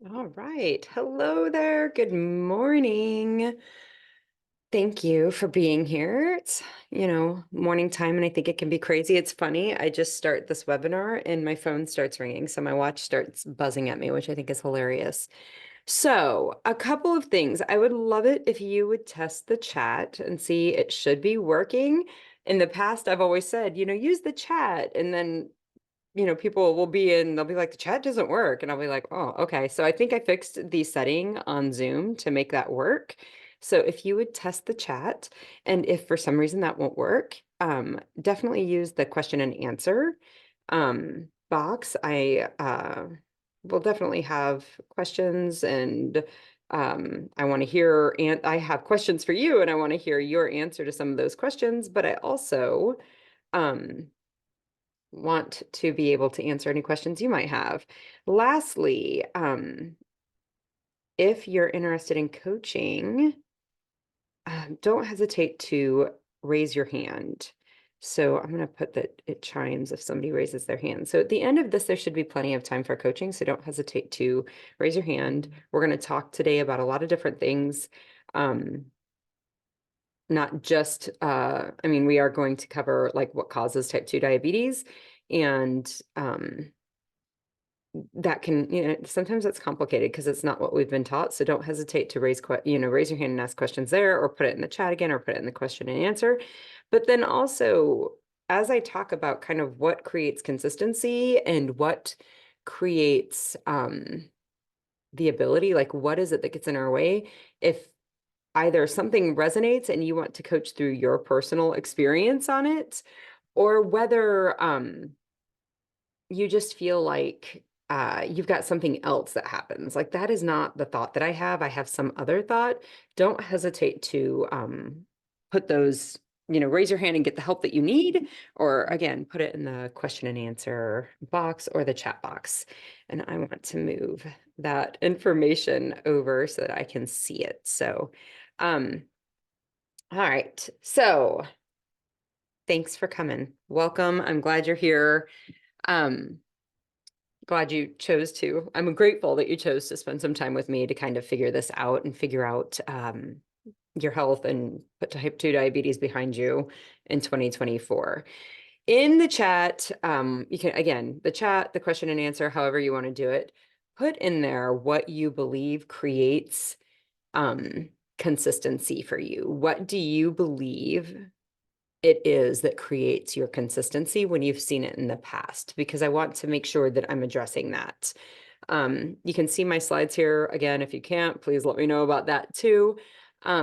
All right. Hello there. Good morning. Thank you for being here. It's, morning time, and I think it can be crazy. It's funny. I just start this webinar and my phone starts ringing. So my watch starts buzzing at me, which I think is hilarious. So, a couple of things. I would love it if you would test the chat and see it should be working. In the past, I've always said, use the chat. And then people will be in, they'll be like, the chat doesn't work. And I'll be like, oh, okay. So I think I fixed the setting on Zoom to make that work. So if you would test the chat, and if for some reason that won't work, definitely use the question and answer box. I will definitely have questions, and I want to hear, and I have questions for you, and I want to hear your answer to some of those questions, but I also um want to be able to answer any questions you might have. Lastly, if you're interested in coaching, don't hesitate to raise your hand. So I'm going to put that it chimes if somebody raises their hand. So at the end of this, there should be plenty of time for coaching. So don't hesitate to raise your hand. We're going to talk today about a lot of different things. Not just, we are going to cover like what causes type 2 diabetes, and that can, sometimes it's complicated because it's not what we've been taught. So don't hesitate to raise your hand and ask questions there, or put it in the chat again, or put it in the question and answer. But then also, as I talk about kind of what creates consistency and what creates the ability, like what is it that gets in our way? If either something resonates and you want to coach through your personal experience on it, or whether you just feel like you've got something else that happens. Like that is not the thought that I have. I have some other thought. Don't hesitate to put those, raise your hand and get the help that you need, or again, put it in the question and answer box or the chat box. And I want to move that information over so that I can see it. So, all right. So thanks for coming. Welcome. I'm glad you're here. Um, Glad you chose to. I'm grateful that you chose to spend some time with me to kind of figure this out and figure out your health and put type 2 diabetes behind you in 2024. In the chat, you can, again, the chat, the question and answer, however you want to do it, put in there what you believe creates consistency for you. What do you believe it is that creates your consistency when you've seen it in the past? Because I want to make sure that I'm addressing that. You can see my slides here. Again, if you can't, please let me know about that too. I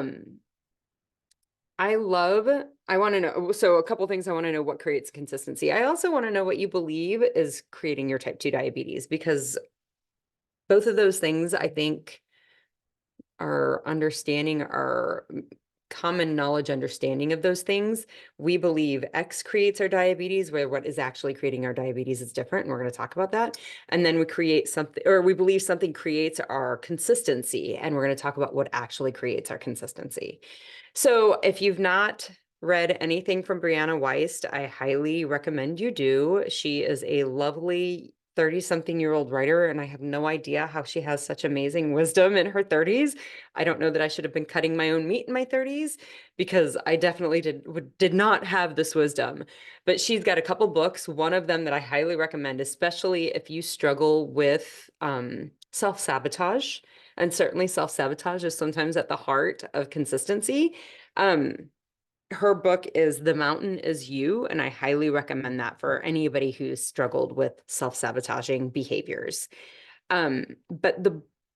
want to know, so a couple things. I want to know what creates consistency. I also want to know what you believe is creating your type 2 diabetes, because both of those things, I think, our common knowledge understanding of those things. We believe X creates our diabetes, where what is actually creating our diabetes is different. And we're going to talk about that. And then we create something, or we believe something creates our consistency. And we're going to talk about what actually creates our consistency. So if you've not read anything from Brianna Weist, I highly recommend you do. She is a lovely 30-something-year-old writer, and I have no idea how she has such amazing wisdom in her 30s. I don't know that I should have been cutting my own meat in my 30s, because I definitely did not have this wisdom. But she's got a couple books, one of them that I highly recommend, especially if you struggle with self-sabotage. And certainly self-sabotage is sometimes at the heart of consistency. Her book is The Mountain Is You, and I highly recommend that for anybody who's struggled with self-sabotaging behaviors. But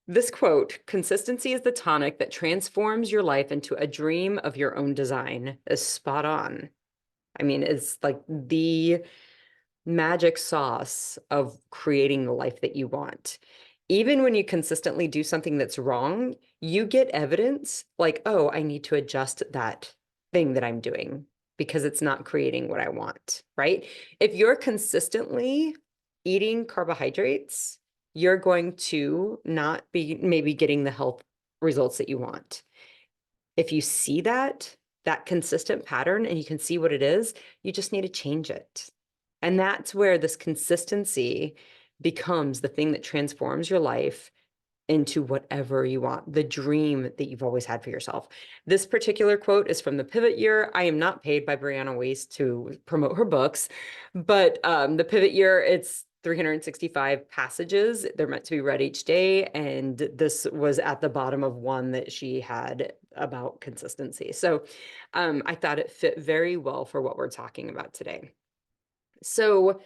this quote, "Consistency is the tonic that transforms your life into a dream of your own design," is spot on. I mean, it's like the magic sauce of creating the life that you want. Even when you consistently do something that's wrong, you get evidence like, oh, I need to adjust that thing that I'm doing because it's not creating what I want, right? If you're consistently eating carbohydrates, you're going to not be maybe getting the health results that you want. If you see that consistent pattern and you can see what it is, you just need to change it. And that's where this consistency becomes the thing that transforms your life into whatever you want, the dream that you've always had for yourself. This particular quote is from the Pivot Year. I am not paid by Brianna Weiss to promote her books, but the Pivot Year, it's 365 passages. They're meant to be read each day. And this was at the bottom of one that she had about consistency. So I thought it fit very well for what we're talking about today. So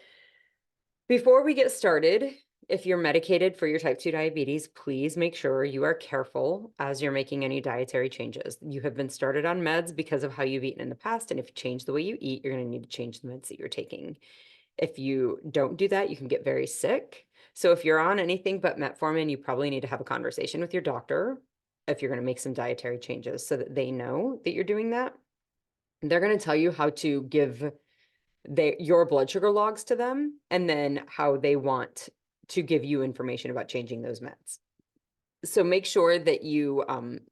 before we get started, if you're medicated for your type 2 diabetes, please make sure you are careful as you're making any dietary changes. You have been started on meds because of how you've eaten in the past, and if you change the way you eat, you're going to need to change the meds that you're taking. If you don't do that, you can get very sick. So if you're on anything but metformin, you probably need to have a conversation with your doctor if you're going to make some dietary changes so that they know that you're doing that. They're going to tell you how to give your blood sugar logs to them, and then how they want to give you information about changing those meds. So make sure that you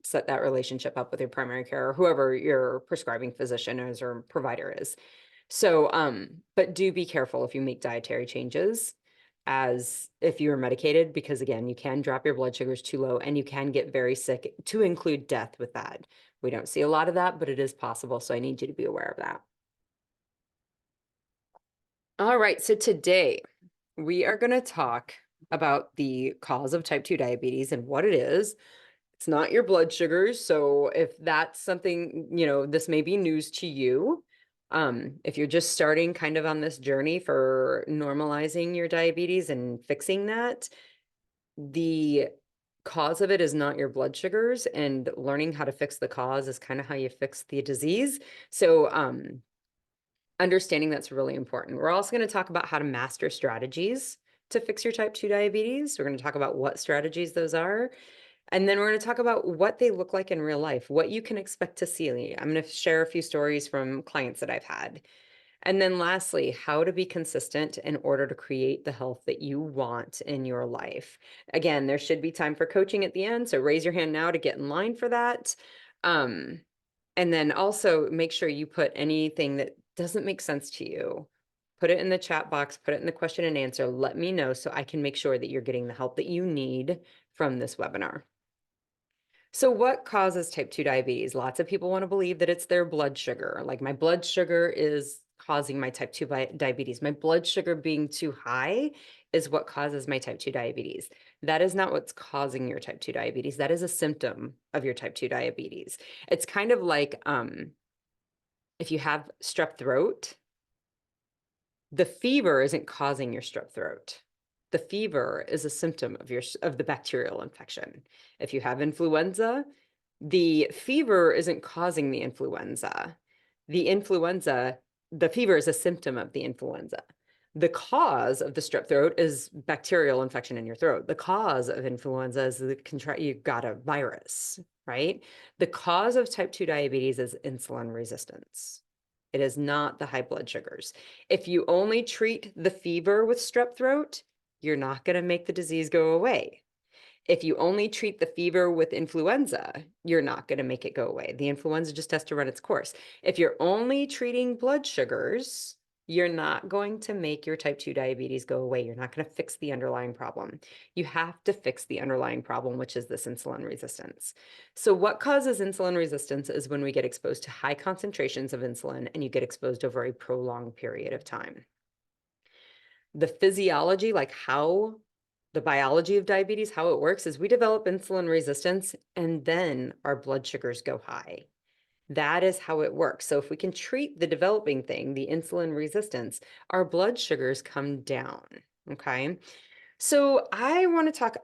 set that relationship up with your primary care or whoever your prescribing physician is or provider is. So, but do be careful if you make dietary changes as if you're medicated, because again, you can drop your blood sugars too low and you can get very sick, to include death with that. We don't see a lot of that, but it is possible. So I need you to be aware of that. All right, so today we are going to talk about the cause of type 2 diabetes and what it is. It's not your blood sugars. So if that's something, this may be news to you. If you're just starting kind of on this journey for normalizing your diabetes and fixing that, the cause of it is not your blood sugars, and learning how to fix the cause is kind of how you fix the disease. So, understanding that's really important. We're also going to talk about how to master strategies to fix your type 2 diabetes. We're going to talk about what strategies those are. And then we're going to talk about what they look like in real life, what you can expect to see. I'm going to share a few stories from clients that I've had. And then lastly, how to be consistent in order to create the health that you want in your life. Again, there should be time for coaching at the end. So raise your hand now to get in line for that. And then also make sure you put anything that doesn't make sense to you. Put it in the chat box, put it in the question and answer. Let me know so I can make sure that you're getting the help that you need from this webinar. So what causes type 2 diabetes? Lots of people want to believe that it's their blood sugar. Like, my blood sugar is causing my type 2 diabetes. My blood sugar being too high is what causes my type 2 diabetes. That is not what's causing your type 2 diabetes. That is a symptom of your type 2 diabetes. It's kind of like if you have strep throat, the fever isn't causing your strep throat. The fever is a symptom of the bacterial infection. If you have influenza, the fever isn't causing the influenza. The fever is a symptom of the influenza. The cause of the strep throat is bacterial infection in your throat. The cause of influenza is you got a virus, right? The cause of type 2 diabetes is insulin resistance. It is not the high blood sugars. If you only treat the fever with strep throat, you're not going to make the disease go away. If you only treat the fever with influenza, you're not going to make it go away. The influenza just has to run its course. If you're only treating blood sugars, you're not going to make your type 2 diabetes go away. You're not going to fix the underlying problem. You have to fix the underlying problem, which is this insulin resistance. So what causes insulin resistance is when we get exposed to high concentrations of insulin and you get exposed over a prolonged period of time. The physiology, like how the biology of diabetes, how it works is we develop insulin resistance and then our blood sugars go high. That is how it works. So if we can treat the developing thing, the insulin resistance, our blood sugars come down. Okay. So I want to talk,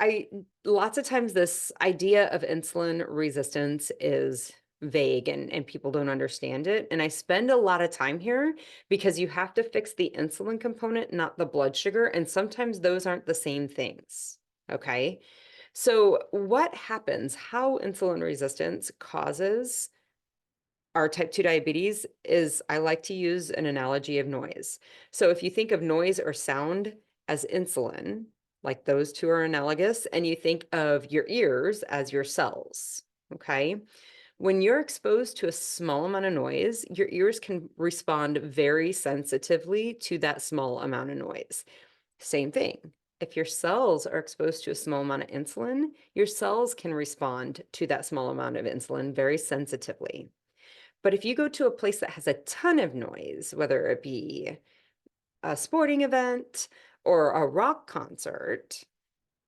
lots of times this idea of insulin resistance is vague and people don't understand it. And I spend a lot of time here because you have to fix the insulin component, not the blood sugar. And sometimes those aren't the same things. Okay. So what happens, how insulin resistance causes our type 2 diabetes is, I like to use an analogy of noise. So if you think of noise or sound as insulin, like those two are analogous, and you think of your ears as your cells, okay? When you're exposed to a small amount of noise, your ears can respond very sensitively to that small amount of noise. Same thing. if your cells are exposed to a small amount of insulin, your cells can respond to that small amount of insulin very sensitively. But if you go to a place that has a ton of noise, whether it be a sporting event or a rock concert,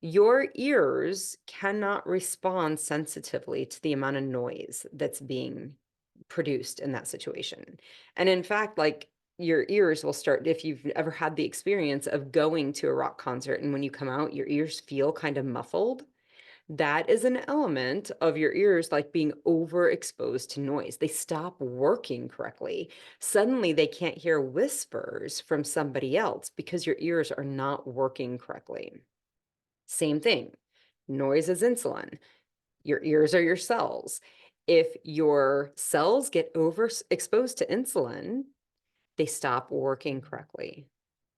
your ears cannot respond sensitively to the amount of noise that's being produced in that situation. And in fact, like your ears will start, if you've ever had the experience of going to a rock concert and when you come out, your ears feel kind of muffled. That is an element of your ears like being overexposed to noise. They stop working correctly. Suddenly they can't hear whispers from somebody else because your ears are not working correctly. Same thing. Noise is insulin. Your ears are your cells. If your cells get overexposed to insulin, they stop working correctly.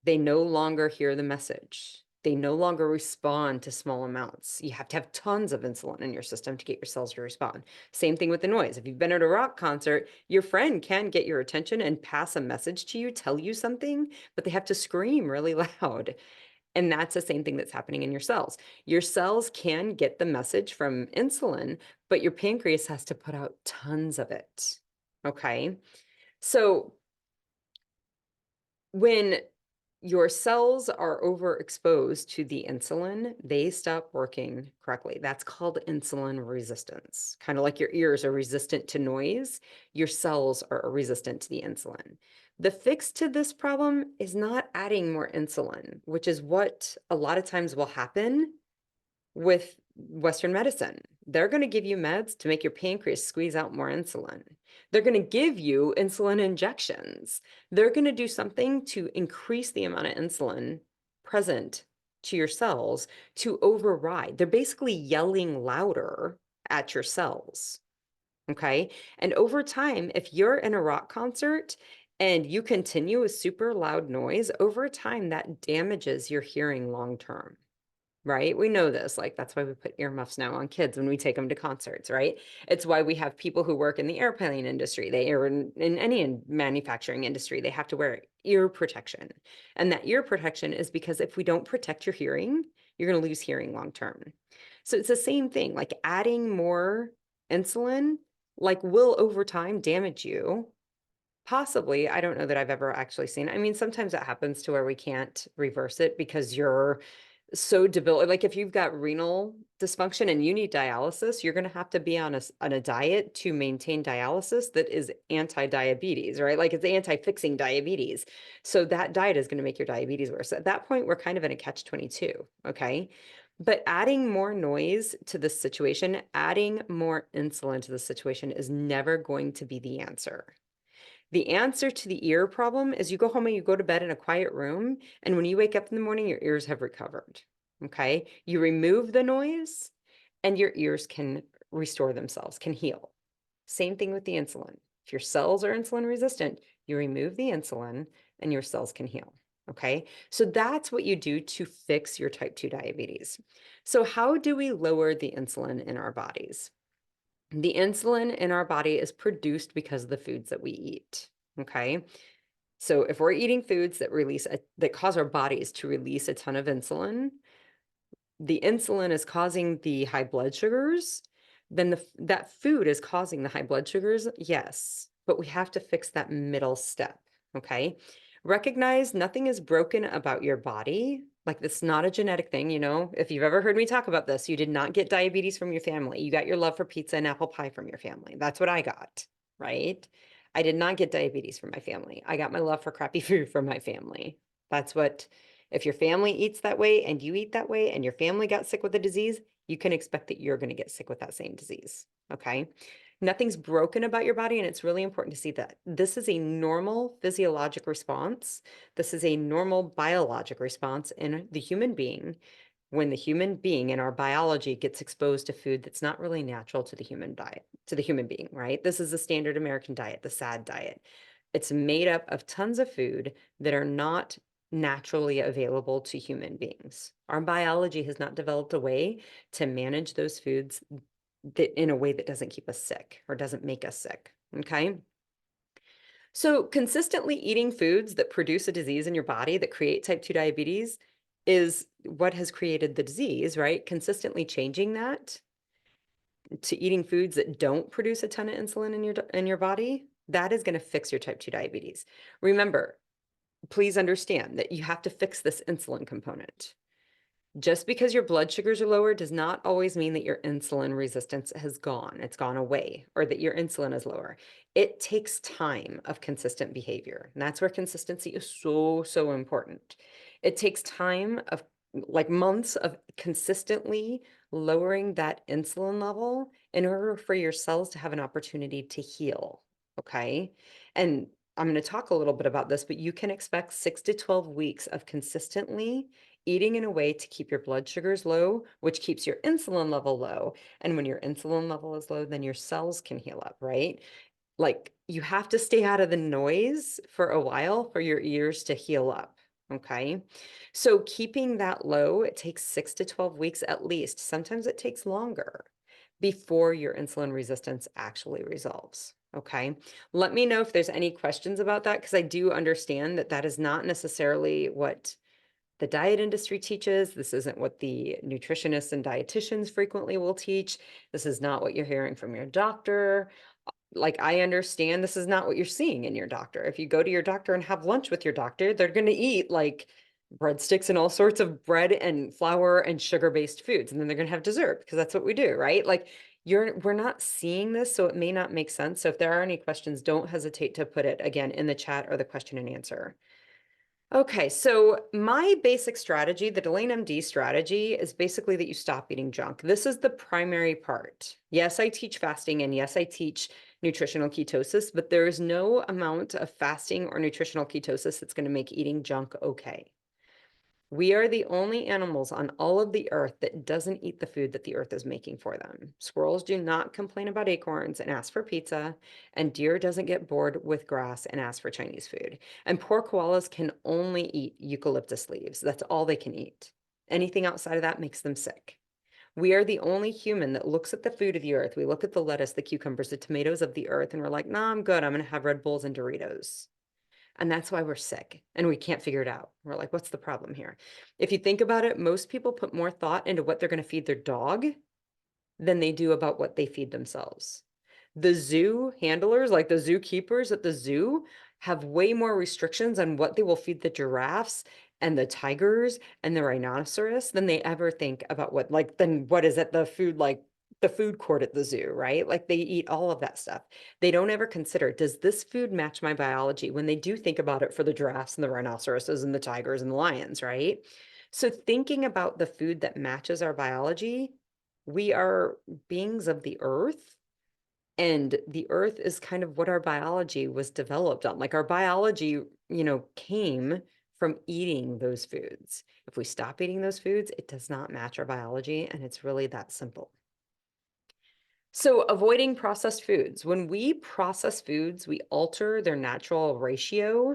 They no longer hear the message. They no longer respond to small amounts. You have to have tons of insulin in your system to get your cells to respond. Same thing with the noise. If you've been at a rock concert, your friend can get your attention and pass a message to you, tell you something, but they have to scream really loud. And that's the same thing that's happening in your cells. Your cells can get the message from insulin, but your pancreas has to put out tons of it. Okay. So when your cells are overexposed to the insulin, they stop working correctly. That's called insulin resistance. Kind of like your ears are resistant to noise, your cells are resistant to the insulin. The fix to this problem is not adding more insulin, which is what a lot of times will happen with Western medicine. They're going to give you meds to make your pancreas squeeze out more insulin. They're going to give you insulin injections. They're going to do something to increase the amount of insulin present to your cells to override. They're basically yelling louder at your cells. Okay. And over time, if you're in a rock concert and you continue with super loud noise, over time that damages your hearing long term. Right? We know this. Like, that's why we put earmuffs now on kids when we take them to concerts, right? It's why we have people who work in the airplane industry. They are in any manufacturing industry, they have to wear ear protection. And that ear protection is because if we don't protect your hearing, you're going to lose hearing long term. So it's the same thing, like adding more insulin, like will over time damage you. Possibly. I don't know that I've ever actually seen it. I mean, sometimes it happens to where we can't reverse it because you're so debilitated. Like if you've got renal dysfunction and you need dialysis, you're going to have to be on a diet to maintain dialysis that is anti-diabetes, right? Like it's anti-fixing diabetes. So that diet is going to make your diabetes worse. At that point, we're kind of in a catch-22, okay? But adding more noise to the situation, adding more insulin to the situation is never going to be the answer. The answer to the ear problem is you go home and you go to bed in a quiet room, and when you wake up in the morning, your ears have recovered. Okay. You remove the noise, and your ears can restore themselves, can heal. Same thing with the insulin. If your cells are insulin resistant, you remove the insulin, and your cells can heal. Okay. So that's what you do to fix your type 2 diabetes. So, how do we lower the insulin in our bodies? The insulin in our body is produced because of the foods that we eat. Okay. So if we're eating foods that cause our bodies to release a ton of insulin, the insulin is causing the high blood sugars, then that food is causing the high blood sugars. Yes, but we have to fix that middle step. Okay. Recognize nothing is broken about your body. Like, it's not a genetic thing. If you've ever heard me talk about this, you did not get diabetes from your family. You got your love for pizza and apple pie from your family. That's what I got, right? I did not get diabetes from my family. I got my love for crappy food from my family. That's what, if your family eats that way and you eat that way and your family got sick with a disease, you can expect that you're going to get sick with that same disease. Okay. Nothing's broken about your body, and it's really important to see that this is a normal physiologic response. This is a normal biologic response in the human being when the human being in our biology gets exposed to food that's not really natural to the human diet, to the human being, right? This is the standard American diet, the SAD diet. It's made up of tons of food that are not naturally available to human beings. Our biology has not developed a way to manage those foods that in a way that doesn't keep us sick or doesn't make us sick. Okay. So consistently eating foods that produce a disease in your body that create type 2 diabetes is what has created the disease, right? Consistently changing that to eating foods that don't produce a ton of insulin in your body, that is going to fix your type 2 diabetes. Remember, please understand that you have to fix this insulin component. Just because your blood sugars are lower does not always mean that your insulin resistance has gone, it's gone away, or that your insulin is lower. It takes time of consistent behavior. And that's where consistency is so, so important. It takes time of like months of consistently lowering that insulin level in order for your cells to have an opportunity to heal. Okay. And I'm going to talk a little bit about this, but you can expect 6 to 12 weeks of consistently eating in a way to keep your blood sugars low, which keeps your insulin level low. And when your insulin level is low, then your cells can heal up, right? Like you have to stay out of the noise for a while for your ears to heal up. Okay. So keeping that low, it takes 6 to 12 weeks at least. Sometimes it takes longer before your insulin resistance actually resolves. Okay. Let me know if there's any questions about that, because I do understand that that is not necessarily what the diet industry teaches. This isn't what the nutritionists and dietitians frequently will teach. This is not what you're hearing from your doctor. Like, I understand this is not what you're seeing in your doctor. If you go to your doctor and have lunch with your doctor, they're going to eat like breadsticks and all sorts of bread and flour and sugar-based foods. And then they're going to have dessert because that's what we do, right? Like we're not seeing this, so it may not make sense. So if there are any questions, don't hesitate to put it again in the chat or the question and answer. Okay, so my basic strategy, the DelaneMD strategy, is basically that you stop eating junk. This is the primary part. Yes, I teach fasting, and yes, I teach nutritional ketosis, but there is no amount of fasting or nutritional ketosis that's going to make eating junk okay. We are the only animals on all of the earth that doesn't eat the food that the earth is making for them. Squirrels do not complain about acorns and ask for pizza, and deer doesn't get bored with grass and ask for Chinese food. And poor koalas can only eat eucalyptus leaves. That's all they can eat. Anything outside of that makes them sick. We are the only human that looks at the food of the earth. We look at the lettuce, the cucumbers, the tomatoes of the earth, and we're like, nah, I'm good. I'm going to have Red Bulls and Doritos. And that's why we're sick and we can't figure it out. We're like, what's the problem here? If you think about it, most people put more thought into what they're going to feed their dog than they do about what they feed themselves. The zoo handlers, like the zookeepers at the zoo, have way more restrictions on what they will feed the giraffes and the tigers and the rhinoceros than they ever think about than what is at the food, like the food court at the zoo, right? Like they eat all of that stuff. They don't ever consider, does this food match my biology? When they do think about it for the giraffes and the rhinoceroses and the tigers and the lions, right? So thinking about the food that matches our biology, we are beings of the earth, and the earth is kind of what our biology was developed on. Like our biology, came from eating those foods. If we stop eating those foods, it does not match our biology, and it's really that simple. So avoiding processed foods. When we process foods, we alter their natural ratio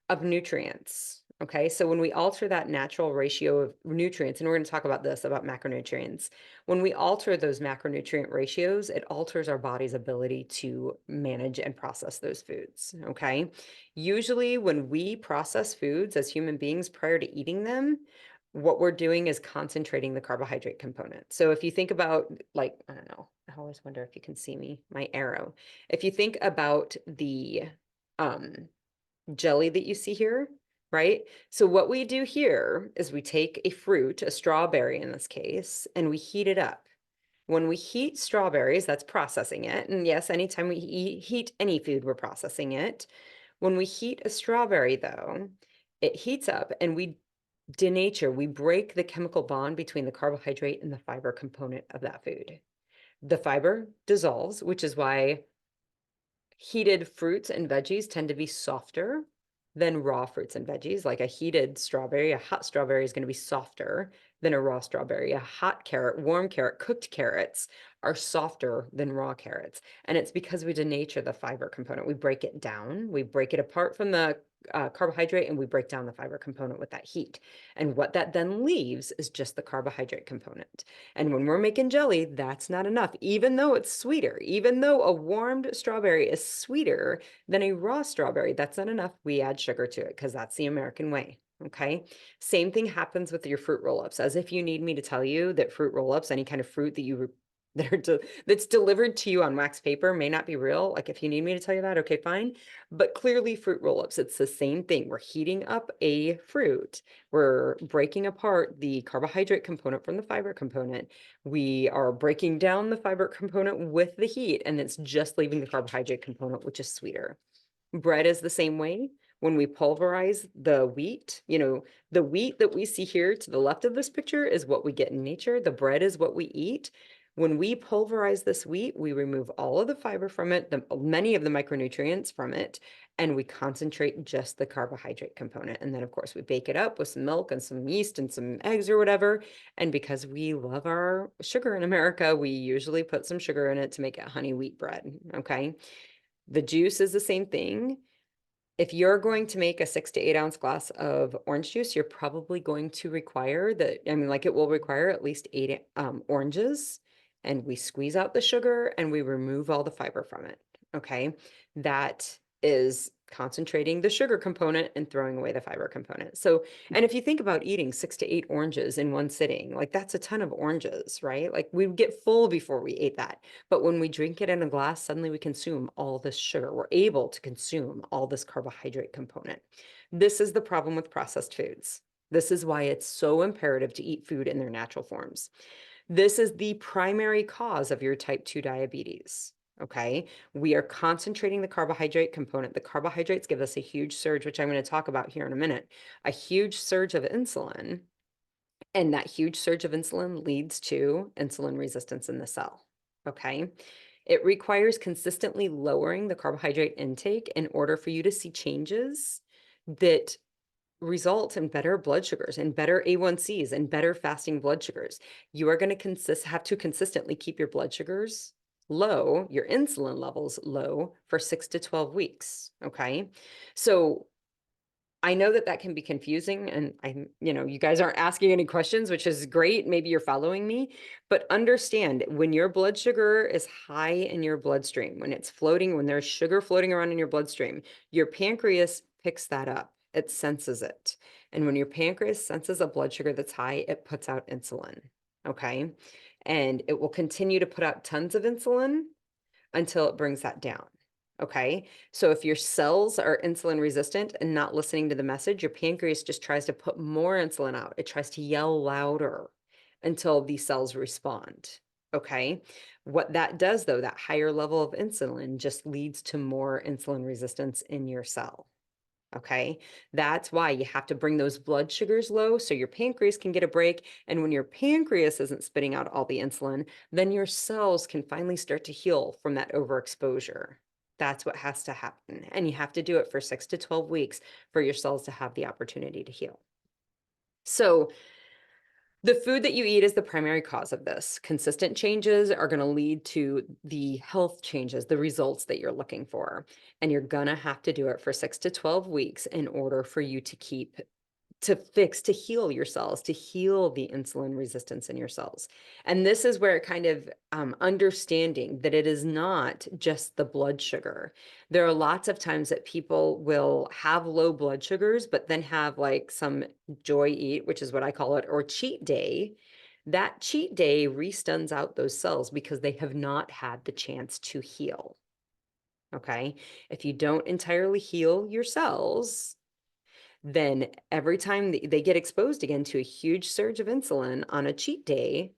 of nutrients. Okay, so when we alter that natural ratio of nutrients, and we're going to talk about this, about macronutrients, when we alter those macronutrient ratios, it alters our body's ability to manage and process those foods. Okay, usually when we process foods as human beings prior to eating them, what we're doing is concentrating the carbohydrate component. So if you think about, like, I don't know, I always wonder if you can see me, my arrow. If you think about the jelly that you see here, right? So what we do here is we take a fruit, a strawberry in this case, and we heat it up. When we heat strawberries, that's processing it. And yes, anytime we heat any food, we're processing it. When we heat a strawberry, though, it heats up and we denature, we break the chemical bond between the carbohydrate and the fiber component of that food. The fiber dissolves, which is why heated fruits and veggies tend to be softer than raw fruits and veggies. Like a heated strawberry, a hot strawberry is going to be softer than a raw strawberry. A hot carrot, warm carrot, cooked carrots are softer than raw carrots. And it's because we denature the fiber component. We break it down, we break it apart from the carbohydrate, and we break down the fiber component with that heat. And what that then leaves is just the carbohydrate component. And when we're making jelly, that's not enough. Even though it's sweeter, even though a warmed strawberry is sweeter than a raw strawberry, that's not enough. We add sugar to it because that's the American way. Okay. Same thing happens with your fruit roll-ups. As if you need me to tell you that fruit roll-ups, any kind of fruit that you that's delivered to you on wax paper may not be real. Like if you need me to tell you that, okay, fine. But clearly fruit roll-ups, it's the same thing. We're heating up a fruit. We're breaking apart the carbohydrate component from the fiber component. We are breaking down the fiber component with the heat, and it's just leaving the carbohydrate component, which is sweeter. Bread is the same way. When we pulverize the wheat, the wheat that we see here to the left of this picture is what we get in nature. The bread is what we eat. When we pulverize this wheat, we remove all of the fiber from it, many of the micronutrients from it, and we concentrate just the carbohydrate component. And then, of course, we bake it up with some milk and some yeast and some eggs or whatever. And because we love our sugar in America, we usually put some sugar in it to make it honey wheat bread. Okay. The juice is the same thing. If you're going to make a 6 to 8 ounce glass of orange juice, you're probably going to require it will require at least 8 oranges, and we squeeze out the sugar and we remove all the fiber from it. Okay. That is concentrating the sugar component and throwing away the fiber component. So, and if you think about eating 6 to 8 oranges in one sitting, like that's a ton of oranges, right? Like we get full before we ate that. But when we drink it in a glass, suddenly we consume all this sugar. We're able to consume all this carbohydrate component. This is the problem with processed foods. This is why it's so imperative to eat food in their natural forms. This is the primary cause of your type 2 diabetes. Okay, we are concentrating the carbohydrate component. The carbohydrates give us a huge surge, which I'm going to talk about here in a minute, a huge surge of insulin. And that huge surge of insulin leads to insulin resistance in the cell. Okay, it requires consistently lowering the carbohydrate intake in order for you to see changes that result in better blood sugars and better A1Cs and better fasting blood sugars. You are going to have to consistently keep your blood sugars low, your insulin levels low for 6 to 12 weeks. Okay. So I know that that can be confusing, and you guys aren't asking any questions, which is great. Maybe you're following me, but understand when your blood sugar is high in your bloodstream, when it's floating, when there's sugar floating around in your bloodstream, your pancreas picks that up. It senses it. And when your pancreas senses a blood sugar that's high, it puts out insulin. Okay. And it will continue to put out tons of insulin until it brings that down. Okay. So if your cells are insulin resistant and not listening to the message, your pancreas just tries to put more insulin out. It tries to yell louder until these cells respond. Okay. What that does, though, that higher level of insulin just leads to more insulin resistance in your cell. Okay. That's why you have to bring those blood sugars low so your pancreas can get a break. And when your pancreas isn't spitting out all the insulin, then your cells can finally start to heal from that overexposure. That's what has to happen. And you have to do it for 6 to 12 weeks for your cells to have the opportunity to heal. So the food that you eat is the primary cause of this. Consistent changes are going to lead to the health changes, the results that you're looking for. And you're going to have to do it for 6 to 12 weeks in order for you to to heal your cells, to heal the insulin resistance in your cells. And this is where kind of understanding that it is not just the blood sugar. There are lots of times that people will have low blood sugars, but then have like some joy eat, which is what I call it, or cheat day. That cheat day restuns out those cells because they have not had the chance to heal. Okay. If you don't entirely heal your cells, then every time they get exposed again to a huge surge of insulin on a cheat day,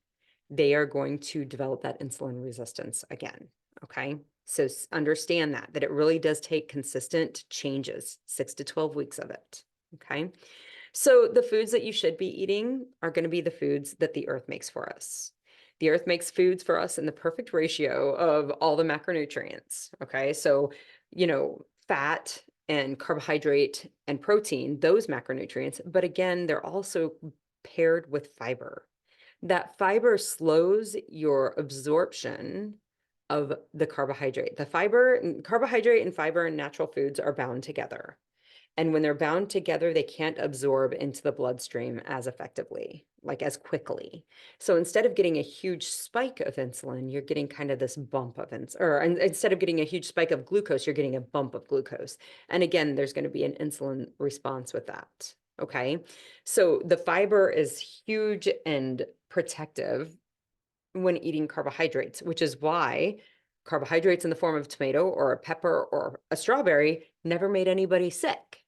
they are going to develop that insulin resistance again. Okay. So understand that it really does take consistent changes, 6 to 12 weeks of it. Okay. So the foods that you should be eating are going to be the foods that the earth makes for us. The earth makes foods for us in the perfect ratio of all the macronutrients. Okay. So, fat and carbohydrate and protein, those macronutrients, but again, they're also paired with fiber. That fiber slows your absorption of the carbohydrate. Carbohydrate and fiber in natural foods are bound together. And when they're bound together, they can't absorb into the bloodstream as effectively, like as quickly. So instead of getting a huge spike of insulin, you're getting kind of this bump of insulin, or instead of getting a huge spike of glucose, you're getting a bump of glucose. And again, there's going to be an insulin response with that. Okay. So the fiber is huge and protective when eating carbohydrates, which is why carbohydrates in the form of tomato or a pepper or a strawberry never made anybody sick.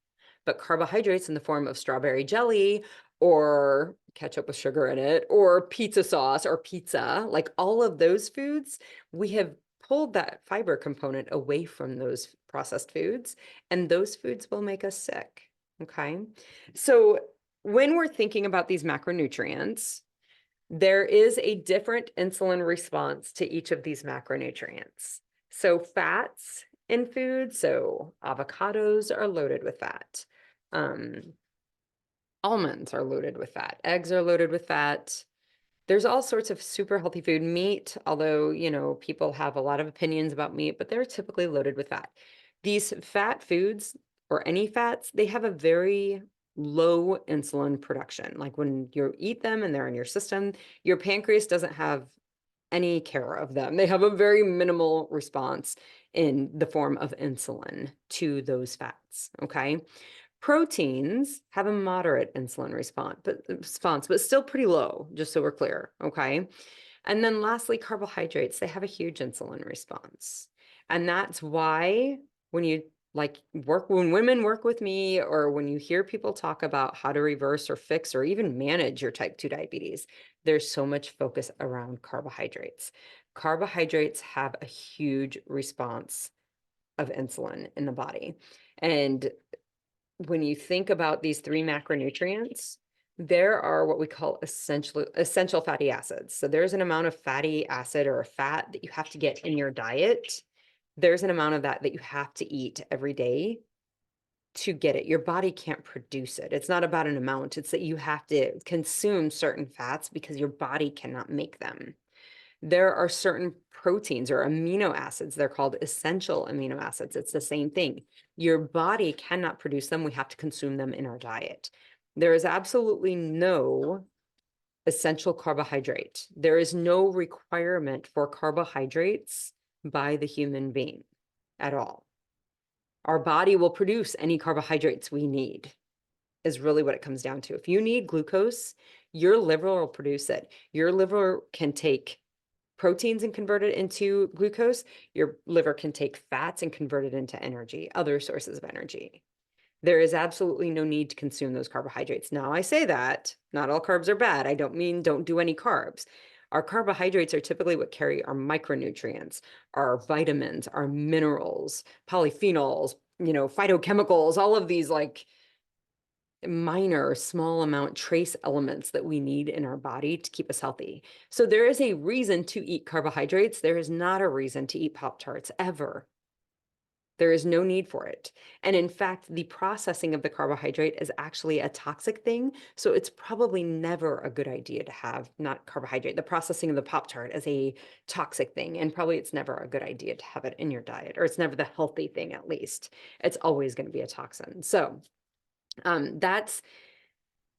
But carbohydrates in the form of strawberry jelly or ketchup with sugar in it or pizza sauce or pizza, like all of those foods, we have pulled that fiber component away from those processed foods, and those foods will make us sick. Okay. So when we're thinking about these macronutrients, there is a different insulin response to each of these macronutrients. So fats in food, so avocados are loaded with fat. Almonds are loaded with fat. Eggs are loaded with fat. There's all sorts of super healthy food. Meat, although, people have a lot of opinions about meat, but they're typically loaded with fat. These fat foods, or any fats, they have a very low insulin production. Like when you eat them and they're in your system, your pancreas doesn't have any care of them. They have a very minimal response in the form of insulin to those fats. Okay. Proteins have a moderate insulin response, but still pretty low, just so we're clear. Okay. And then lastly, carbohydrates, they have a huge insulin response. And that's why when you when women work with me, or when you hear people talk about how to reverse or fix or even manage your type 2 diabetes, there's so much focus around carbohydrates. Carbohydrates have a huge response of insulin in the body. And when you think about these three macronutrients, there are what we call essential fatty acids. So there's an amount of fatty acid or a fat that you have to get in your diet. There's an amount of that you have to eat every day to get it. Your body can't produce it. It's not about an amount. It's that you have to consume certain fats because your body cannot make them. There are certain proteins or amino acids. They're called essential amino acids. It's the same thing. Your body cannot produce them. We have to consume them in our diet. There is absolutely no essential carbohydrate. There is no requirement for carbohydrates by the human being at all. Our body will produce any carbohydrates we need, is really what it comes down to. If you need glucose, your liver will produce it. Your liver can take proteins and convert it into glucose. Your liver can take fats and convert it into energy, other sources of energy. There is absolutely no need to consume those carbohydrates. Now, I say that not all carbs are bad. I don't mean don't do any carbs. Our carbohydrates are typically what carry our micronutrients, our vitamins, our minerals, polyphenols, phytochemicals, all of these like minor, small amount trace elements that we need in our body to keep us healthy. So there is a reason to eat carbohydrates. There is not a reason to eat Pop-Tarts ever. There is no need for it. And in fact, the processing of the carbohydrate is actually a toxic thing. So it's probably never a good idea to have not carbohydrate. The processing of the Pop-Tart is a toxic thing. And probably it's never a good idea to have it in your diet, or it's never the healthy thing, at least. It's always going to be a toxin. So that's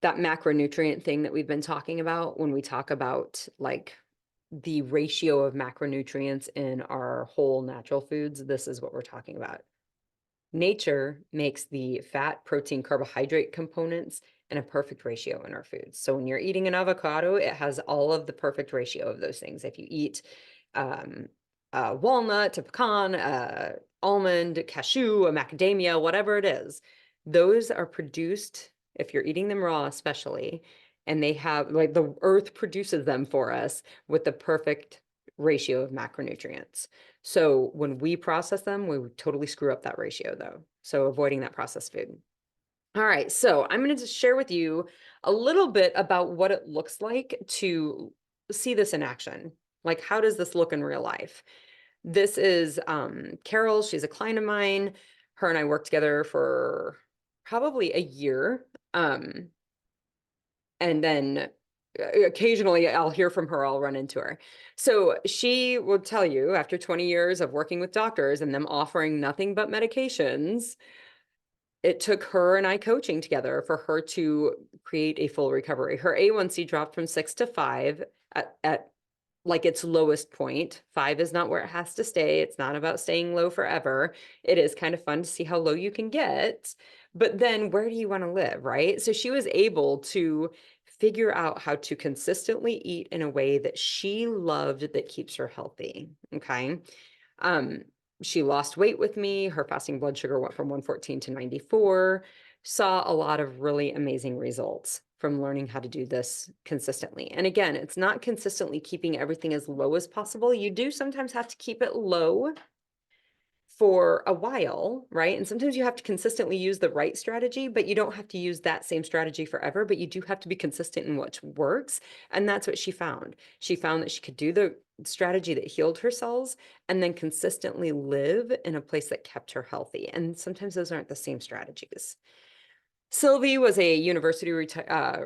that macronutrient thing that we've been talking about when we talk about like the ratio of macronutrients in our whole natural foods. This is what we're talking about. Nature makes the fat, protein, carbohydrate components in a perfect ratio in our foods. So when you're eating an avocado, it has all of the perfect ratio of those things. If you eat a walnut, a pecan, a almond, cashew, a macadamia, whatever it is, those are produced, if you're eating them raw especially, and they have, like, the earth produces them for us with the perfect ratio of macronutrients. So when we process them, we totally screw up that ratio though. So avoiding that processed food. All right, so I'm going to just share with you a little bit about what it looks like to see this in action. Like, how does this look in real life? This is Carol. She's a client of mine. Her and I worked together for probably a year. And then occasionally I'll hear from her, I'll run into her. So she will tell you after 20 years of working with doctors and them offering nothing but medications, it took her and I coaching together for her to create a full recovery. Her A1C dropped from 6 to 5 at like its lowest point. 5 is not where it has to stay. It's not about staying low forever. It is kind of fun to see how low you can get. But then where do you want to live, right? So she was able to figure out how to consistently eat in a way that she loved that keeps her healthy. Okay. Um, she lost weight with me. Her fasting blood sugar went from 114 to 94. Saw a lot of really amazing results from learning how to do this consistently. And again, it's not consistently keeping everything as low as possible. You do sometimes have to keep it low for a while, right? And sometimes you have to consistently use the right strategy, but you don't have to use that same strategy forever, but you do have to be consistent in what works. And that's what she found. She found that she could do the strategy that healed her cells and then consistently live in a place that kept her healthy. And sometimes those aren't the same strategies. Sylvie was a university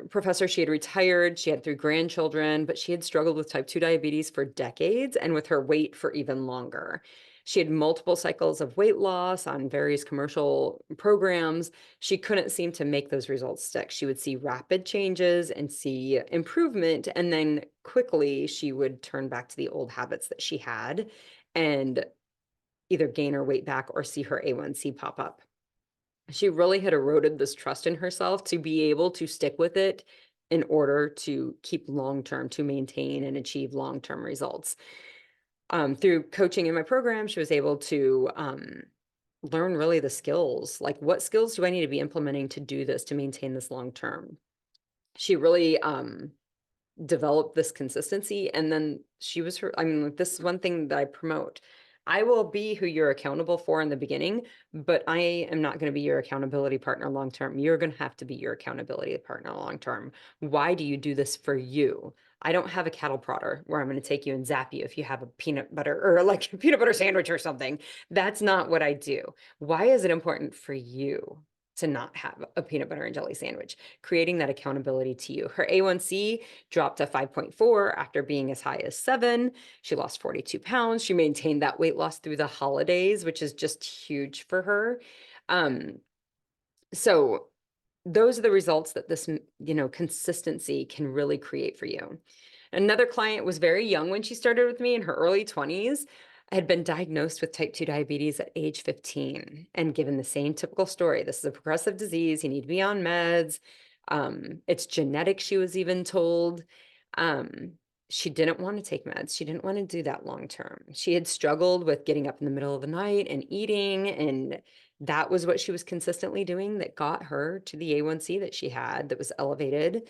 professor. She had retired. She had 3 grandchildren, but she had struggled with type 2 diabetes for decades and with her weight for even longer. She had multiple cycles of weight loss on various commercial programs. She couldn't seem to make those results stick. She would see rapid changes and see improvement, and then quickly she would turn back to the old habits that she had and either gain her weight back or see her A1C pop up. She really had eroded this trust in herself to be able to stick with it in order to keep long-term, to maintain and achieve long-term results. Through coaching in my program, she was able to learn really the skills, like what skills do I need to be implementing to do this, to maintain this long-term. She really develop this consistency. And then she was her, I mean, like, this is one thing that I promote. I will be who you're accountable for in the beginning, but I am not going to be your accountability partner long term. You're going to have to be your accountability partner long term. Why do you do this for you? I don't have a cattle prodder where I'm going to take you and zap you if you have a peanut butter or like a peanut butter sandwich or something. That's not what I do. Why is it important for you to not have a peanut butter and jelly sandwich? Creating that accountability to you. Her A1C dropped to 5.4 after being as high as 7. She lost 42 pounds. She maintained that weight loss through the holidays, which is just huge for her. So those are the results that this, consistency can really create for you. Another client was very young when she started with me, in her early 20s. I had been diagnosed with type 2 diabetes at age 15 and given the same typical story. This is a progressive disease. You need to be on meds. It's genetic, she was even told. Um, she didn't want to take meds. She didn't want to do that long term. She had struggled with getting up in the middle of the night and eating, and that was what she was consistently doing that got her to the A1C that she had that was elevated.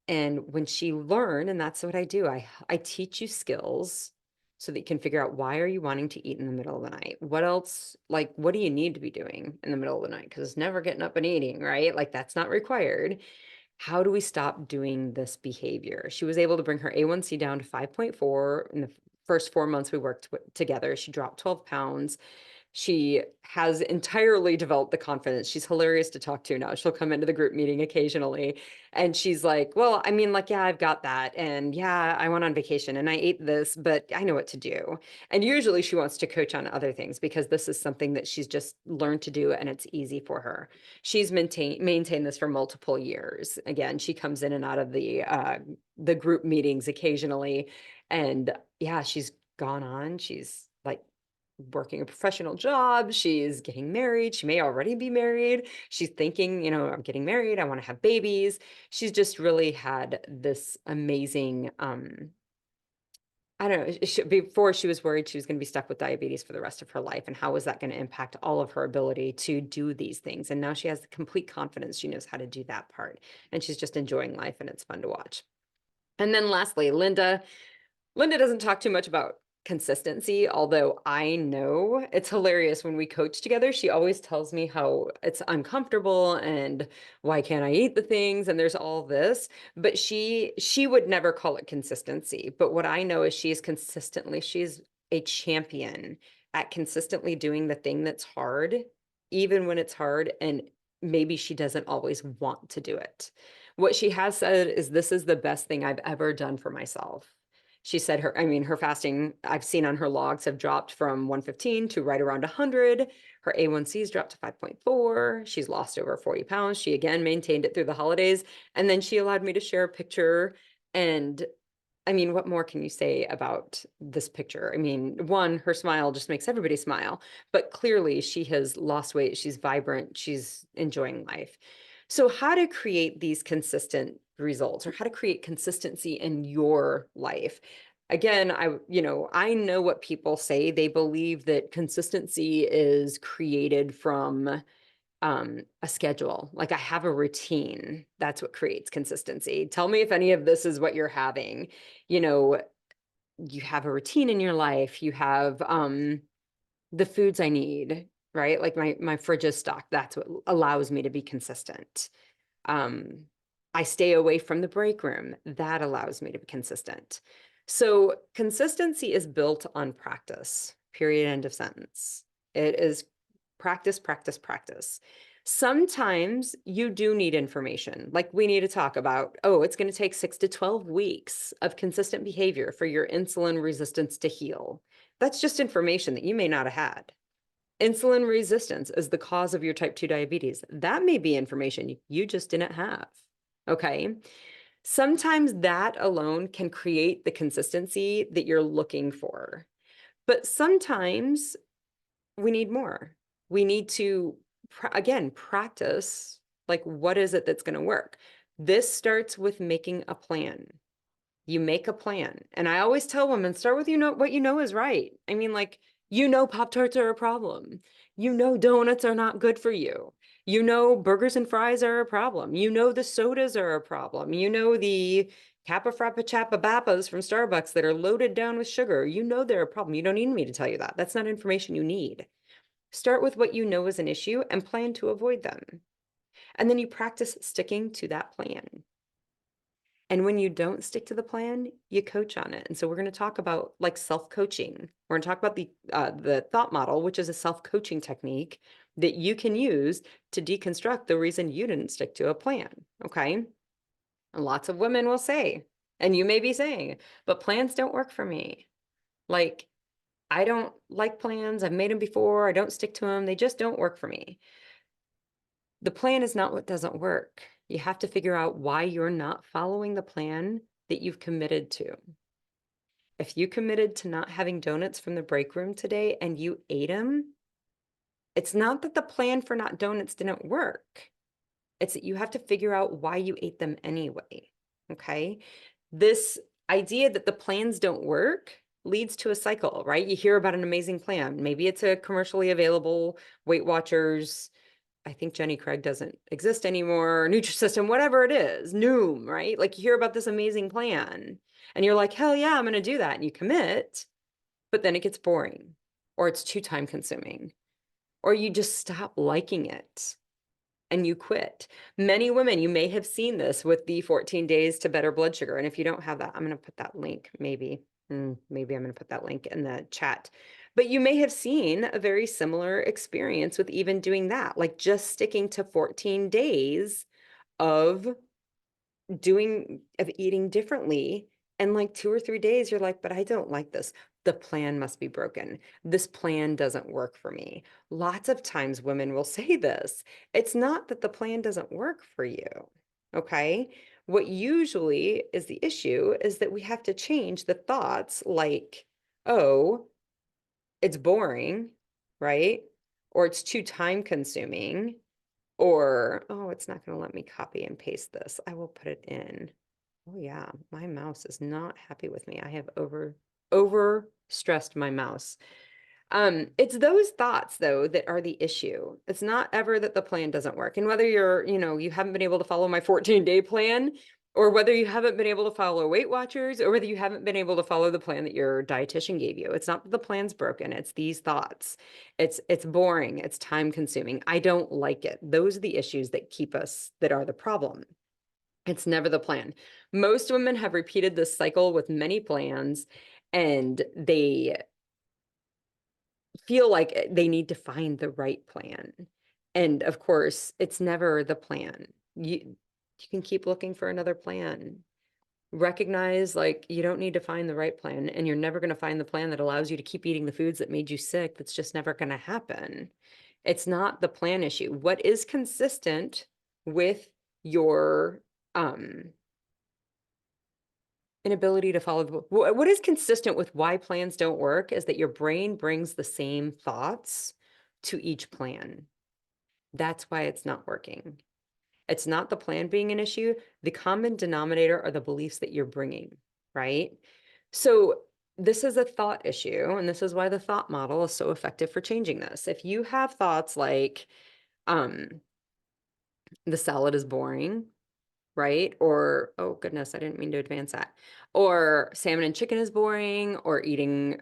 And when she learned, and that's what I do, I teach you skills so that you can figure out, why are you wanting to eat in the middle of the night? What else, like, what do you need to be doing in the middle of the night? Because it's never getting up and eating, right? Like, that's not required. How do we stop doing this behavior? She was able to bring her A1C down to 5.4 in the first 4 months we worked together. She dropped 12 pounds. She has entirely developed the confidence. She's hilarious to talk to now. She'll come into the group meeting occasionally and she's like, well, I mean, like, yeah, I've got that. And yeah, I went on vacation and I ate this, but I know what to do. And usually she wants to coach on other things because this is something that she's just learned to do and it's easy for her. She's maintained this for multiple years. Again, she comes in and out of the group meetings occasionally. And yeah, she's gone on. She's like working a professional job. She's getting married. She may already be married. She's thinking, I'm getting married. I want to have babies. She's just really had this amazing, I don't know, before she was worried she was going to be stuck with diabetes for the rest of her life. And how was that going to impact all of her ability to do these things? And now she has the complete confidence. She knows how to do that part. And she's just enjoying life and it's fun to watch. And then lastly, Linda. Linda doesn't talk too much about consistency, although I know it's hilarious when we coach together. She always tells me how it's uncomfortable and why can't I eat the things? And there's all this, but she would never call it consistency. But what I know is she's a champion at consistently doing the thing that's hard, even when it's hard. And maybe she doesn't always want to do it. What she has said is, this is the best thing I've ever done for myself. She said her fasting I've seen on her logs have dropped from 115 to right around 100. Her A1C's dropped to 5.4. She's lost over 40 pounds. She again maintained it through the holidays. And then she allowed me to share a picture. And I mean, what more can you say about this picture? I mean, one, her smile just makes everybody smile, but clearly she has lost weight. She's vibrant. She's enjoying life. So how to create these consistent results, or how to create consistency in your life? Again, I know what people say. They believe that consistency is created from a schedule. Like, I have a routine. That's what creates consistency. Tell me if any of this is what you're having. You know, you have a routine in your life. You have the foods I need, right? Like my fridge is stocked. That's what allows me to be consistent. Um, I stay away from the break room. That allows me to be consistent. So consistency is built on practice, period, end of sentence. It is practice, practice, practice. Sometimes you do need information, like we need to talk about, oh, it's going to take 6 to 12 weeks of consistent behavior for your insulin resistance to heal. That's just information that you may not have had. Insulin resistance is the cause of your type 2 diabetes. That may be information you just didn't have. Okay. Sometimes that alone can create the consistency that you're looking for. But sometimes we need more. We need to, again, practice. Like, what is it that's going to work? This starts with making a plan. You make a plan. And I always tell women, start with what you know is right. I mean, like, Pop-Tarts are a problem. Donuts are not good for you. Burgers and fries are a problem. The sodas are a problem. The Kappa Frappa Chappa Bappas from Starbucks that are loaded down with sugar. They're a problem. You don't need me to tell you that. That's not information you need. Start with what you know is an issue and plan to avoid them. And then you practice sticking to that plan. And when you don't stick to the plan, you coach on it. And so we're going to talk about like self-coaching. We're going to talk about the thought model, which is a self-coaching technique that you can use to deconstruct the reason you didn't stick to a plan. Okay. And lots of women will say, and you may be saying, but plans don't work for me. Like, I don't like plans. I've made them before. I don't stick to them. They just don't work for me. The plan is not what doesn't work. You have to figure out why you're not following the plan that you've committed to. If you committed to not having donuts from the break room today and you ate them, it's not that the plan for not donuts didn't work. It's that you have to figure out why you ate them anyway. Okay. This idea that the plans don't work leads to a cycle, right? You hear about an amazing plan. Maybe it's a commercially available Weight Watchers. I think Jenny Craig doesn't exist anymore, Nutrisystem, whatever it is, Noom, right? Like, you hear about this amazing plan and you're like, hell yeah, I'm going to do that. And you commit, but then it gets boring, or it's too time consuming, or you just stop liking it and you quit. Many women, you may have seen this with the 14 days to better blood sugar. And if you don't have that, I'm going to put that link, maybe I'm going to put that link in the chat. But you may have seen a very similar experience with even doing that, like just sticking to 14 days of eating differently. And like 2 or 3 days, you're like, but I don't like this. The plan must be broken. This plan doesn't work for me. Lots of times women will say this. It's not that the plan doesn't work for you. Okay. What usually is the issue is that we have to change the thoughts, like, oh, it's boring, right? Or it's too time consuming, or, oh, it's not going to let me copy and paste this. I will put it in. Oh yeah, my mouse is not happy with me. I have over stressed my mouse. It's those thoughts though that are the issue. It's not ever that the plan doesn't work. And whether you haven't been able to follow my 14-day plan, or whether you haven't been able to follow Weight Watchers, or whether you haven't been able to follow the plan that your dietitian gave you. It's not that the plan's broken. It's these thoughts. It's boring. It's time consuming. I don't like it. Those are the issues that are the problem. It's never the plan. Most women have repeated this cycle with many plans, and they feel like they need to find the right plan. And of course, it's never the plan. You can keep looking for another plan. Recognize like you don't need to find the right plan, and you're never going to find the plan that allows you to keep eating the foods that made you sick. That's just never going to happen. It's not the plan issue. What is consistent with your inability to follow what is consistent with why plans don't work is that your brain brings the same thoughts to each plan. That's why it's not working. It's not the plan being an issue. The common denominator are the beliefs that you're bringing, right? So this is a thought issue, and this is why the thought model is so effective for changing this. If you have thoughts like, um, the salad is boring, right? Or, oh goodness, I didn't mean to advance that. Or salmon and chicken is boring, or eating,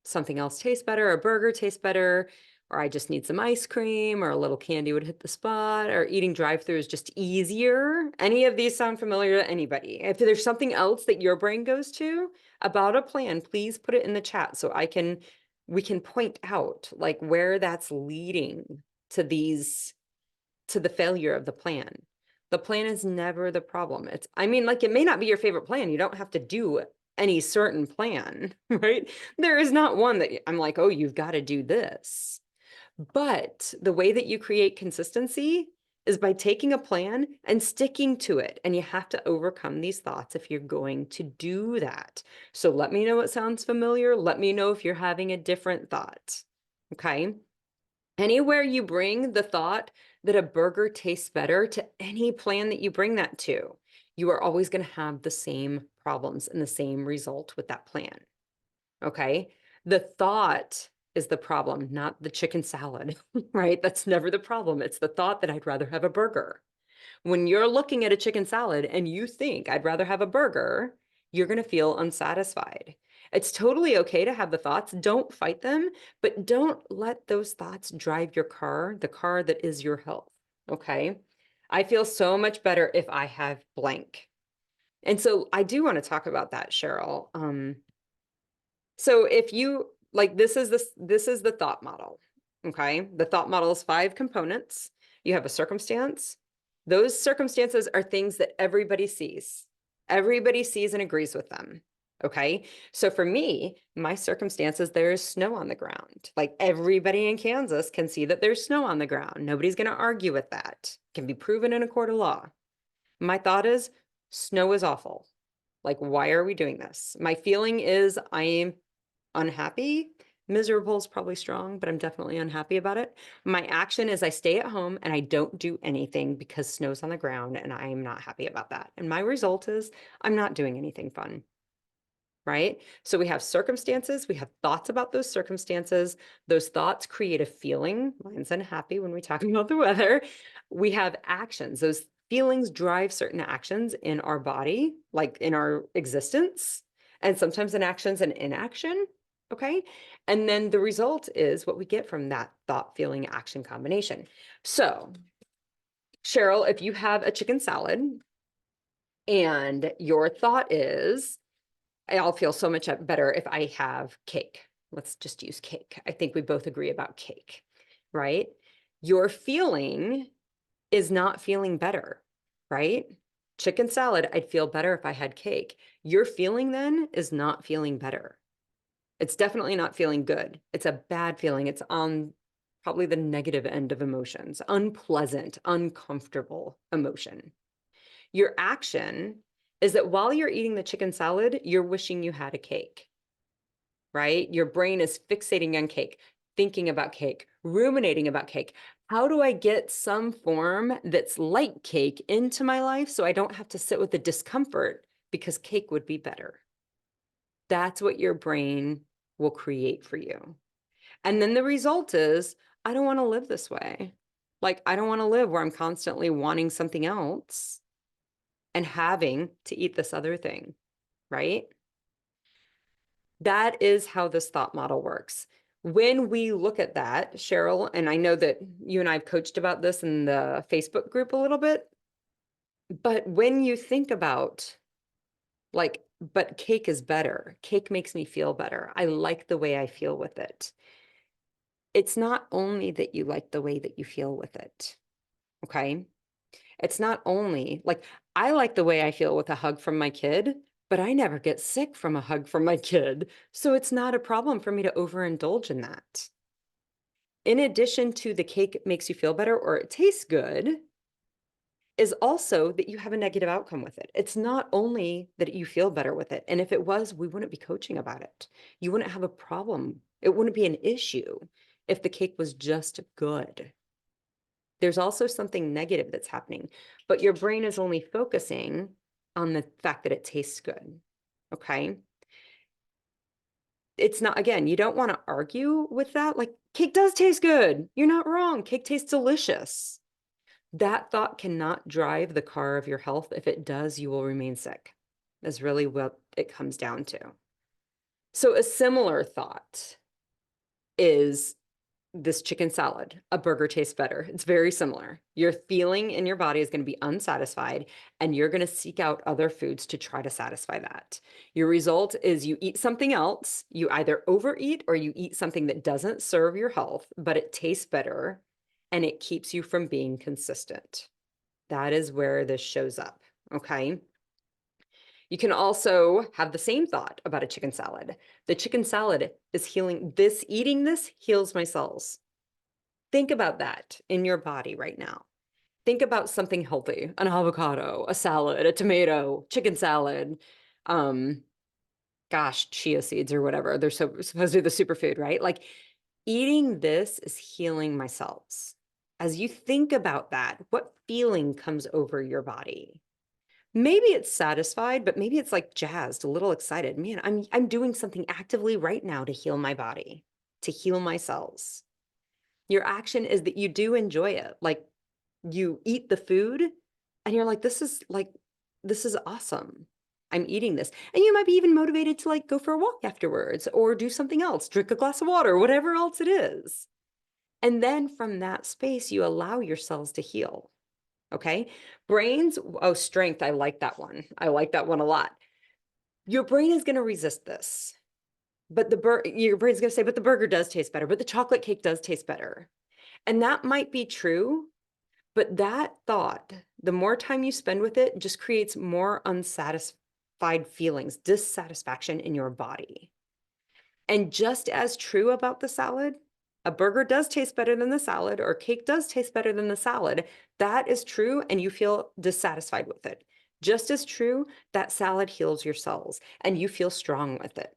something else tastes better, a burger tastes better, or I just need some ice cream, or a little candy would hit the spot, or eating drive-through is just easier. Any of these sound familiar to anybody? If there's something else that your brain goes to about a plan, please put it in the chat so we can point out like where that's leading to the failure of the plan. The plan is never the problem. I mean, like, it may not be your favorite plan. You don't have to do any certain plan, right? There is not one that I'm like, oh, you've got to do this. But the way that you create consistency is by taking a plan and sticking to it. And you have to overcome these thoughts if you're going to do that. So let me know what sounds familiar. Let me know if you're having a different thought. Okay. Anywhere you bring the thought that a burger tastes better to any plan that you bring that to, you are always going to have the same problems and the same result with that plan. Okay. The thought is the problem, not the chicken salad, right? That's never the problem. It's the thought that I'd rather have a burger. When you're looking at a chicken salad and you think I'd rather have a burger, you're going to feel unsatisfied. It's totally okay to have the thoughts. Don't fight them, but don't let those thoughts drive your car, the car that is your health. Okay. I feel so much better if I have blank. And so I do want to talk about that, Cheryl. So if you like, this is the thought model. Okay. The thought model is 5 components. You have a circumstance. Those circumstances are things that everybody sees. Everybody sees and agrees with them. Okay. So for me, my circumstances, there is snow on the ground. Like everybody in Kansas can see that there's snow on the ground. Nobody's going to argue with that. It can be proven in a court of law. My thought is snow is awful. Like, why are we doing this? My feeling is I'm unhappy. Miserable is probably strong, but I'm definitely unhappy about it. My action is I stay at home and I don't do anything because snow's on the ground and I'm not happy about that. And my result is I'm not doing anything fun. Right? So we have circumstances, we have thoughts about those circumstances. Those thoughts create a feeling. Mine's unhappy when we talk about the weather. We have actions. Those feelings drive certain actions in our body, like in our existence, and sometimes in actions and inaction. Okay. And then the result is what we get from that thought, feeling, action combination. So, Cheryl, if you have a chicken salad and your thought is, I'll feel so much better if I have cake. Let's just use cake. I think we both agree about cake, right? Your feeling is not feeling better, right? Chicken salad, I'd feel better if I had cake. Your feeling then is not feeling better. It's definitely not feeling good. It's a bad feeling. It's on probably the negative end of emotions, unpleasant, uncomfortable emotion. Your action is that while you're eating the chicken salad, you're wishing you had a cake, right? Your brain is fixating on cake, thinking about cake, ruminating about cake. How do I get some form that's like cake into my life so I don't have to sit with the discomfort because cake would be better? That's what your brain will create for you. And then the result is, I don't want to live this way. Like, I don't want to live where I'm constantly wanting something else and having to eat this other thing, right? That is how this thought model works. When we look at that, Cheryl, and I know that you and I have coached about this in the Facebook group a little bit, but when you think about like, but cake is better, cake makes me feel better, I like the way I feel with it. It's not only that you like the way that you feel with it, okay? It's not only like I like the way I feel with a hug from my kid, but I never get sick from a hug from my kid. So it's not a problem for me to overindulge in that. In addition to the cake makes you feel better or it tastes good, is also that you have a negative outcome with it. It's not only that you feel better with it. And if it was, we wouldn't be coaching about it. You wouldn't have a problem. It wouldn't be an issue if the cake was just good. There's also something negative that's happening, but your brain is only focusing on the fact that it tastes good. Okay. It's not, again, you don't want to argue with that. Like, cake does taste good. You're not wrong. Cake tastes delicious. That thought cannot drive the car of your health. If it does, you will remain sick. That's really what it comes down to. So a similar thought is this chicken salad. A burger tastes better. It's very similar. Your feeling in your body is going to be unsatisfied, and you're going to seek out other foods to try to satisfy that. Your result is you eat something else. You either overeat or you eat something that doesn't serve your health, but it tastes better and it keeps you from being consistent. That is where this shows up. Okay. You can also have the same thought about a chicken salad. The chicken salad is healing this, eating this heals my cells. Think about that in your body right now. Think about something healthy, an avocado, a salad, a tomato, chicken salad, um, chia seeds or whatever. They're supposed to be the superfood, right? Like eating this is healing my cells. As you think about that, what feeling comes over your body? Maybe it's satisfied, but maybe it's like jazzed, a little excited. Man, I'm doing something actively right now to heal my body, to heal my cells. Your action is that you do enjoy it. Like you eat the food and you're like, this is awesome. I'm eating this. And you might be even motivated to like go for a walk afterwards or do something else, drink a glass of water, whatever else it is. And then from that space, you allow your cells to heal. Okay. Brains, oh, strength. I like that one. I like that one a lot. Your brain is going to resist this, but your brain's going to say, but the burger does taste better, but the chocolate cake does taste better. And that might be true, but that thought, the more time you spend with it, just creates more unsatisfied feelings, dissatisfaction in your body. And just as true about the salad, a burger does taste better than the salad, or cake does taste better than the salad. That is true, and you feel dissatisfied with it. Just as true, that salad heals your cells, and you feel strong with it.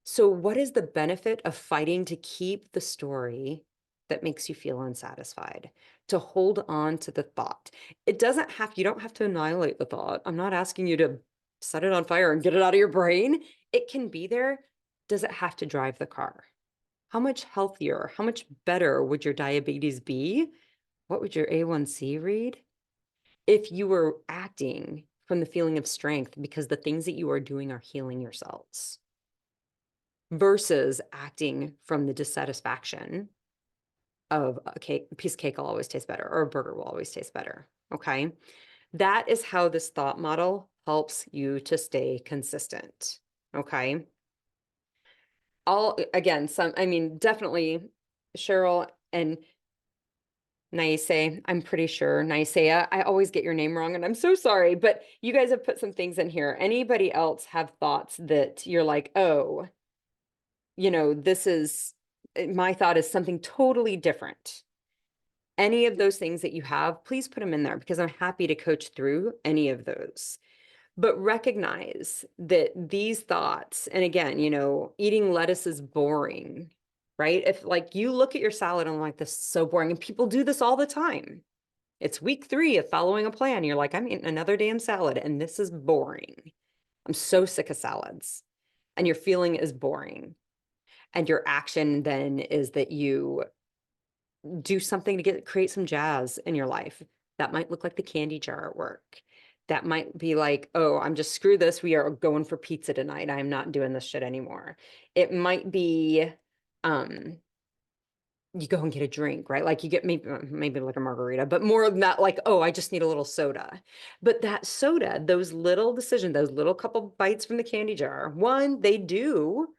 So, what is the benefit of fighting to keep the story that makes you feel unsatisfied? To hold on to the thought. You don't have to annihilate the thought. I'm not asking you to set it on fire and get it out of your brain. It can be there. Does it have to drive the car? How much healthier, how much better would your diabetes be? What would your A1C read? If you were acting from the feeling of strength because the things that you are doing are healing your cells versus acting from the dissatisfaction of a piece of cake will always taste better or a burger will always taste better. Okay. That is how this thought model helps you to stay consistent. Okay. Definitely Cheryl and Naise, I'm pretty sure Naisea. I always get your name wrong and I'm so sorry, but you guys have put some things in here. Anybody else have thoughts that you're like, oh, my thought is something totally different. Any of those things that you have, please put them in there because I'm happy to coach through any of those. But recognize that these thoughts, and again, eating lettuce is boring, right? If like you look at your salad and I'm like, this is so boring, and people do this all the time. It's week 3 of following a plan. You're like, I'm eating another damn salad and this is boring. I'm so sick of salads. And your feeling is boring. And your action then is that you do something to create some jazz in your life. That might look like the candy jar at work. That might be like, oh, I'm just screw this. We are going for pizza tonight. I'm not doing this shit anymore. It might be, you go and get a drink, right? Like you get maybe like a margarita, but more than that, like, oh, I just need a little soda. But that soda, those little decisions, those little couple bites from the candy jar, one, they do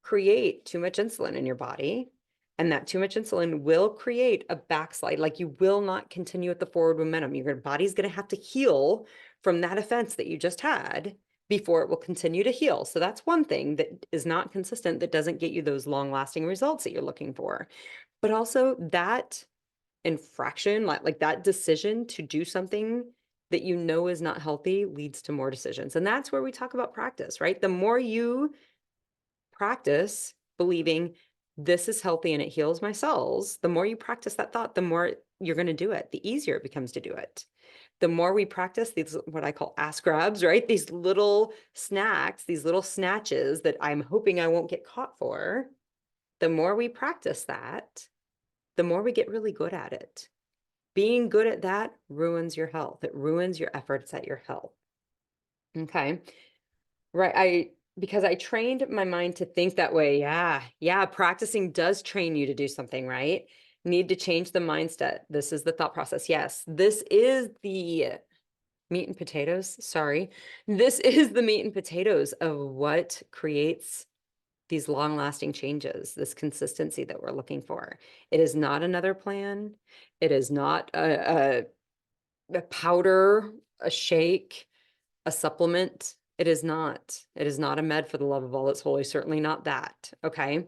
create too much insulin in your body. And that too much insulin will create a backslide. Like you will not continue at the forward momentum. Your body's going to have to heal from that offense that you just had before it will continue to heal. So that's one thing that is not consistent, that doesn't get you those long lasting results that you're looking for. But also that infraction, like that decision to do something that you know is not healthy leads to more decisions. And that's where we talk about practice, right? The more you practice believing this is healthy and it heals my cells, the more you practice that thought, the more you're going to do it, the easier it becomes to do it. The more we practice these, what I call ass grabs, right? These little snacks, these little snatches that I'm hoping I won't get caught for, the more we practice that, the more we get really good at it. Being good at that ruins your health. It ruins your efforts at your health. Okay. Right. Because I trained my mind to think that way. Yeah. Practicing does train you to do something, right? Need to change the mindset. This is the thought process. Yes. This is the meat and potatoes. Sorry. This is the meat and potatoes of what creates these long lasting changes, this consistency that we're looking for. It is not another plan. It is not a powder, a shake, a supplement. It is not. It is not a med for the love of all that's holy. Certainly not that. Okay.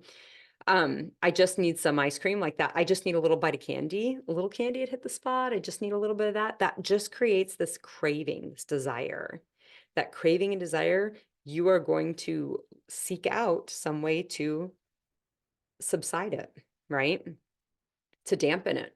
I just need some ice cream like that. I just need a little bite of candy, a little candy to hit the spot. I just need a little bit of that. That just creates this craving, this desire. That craving and desire, you are going to seek out some way to subside it, right? To dampen it.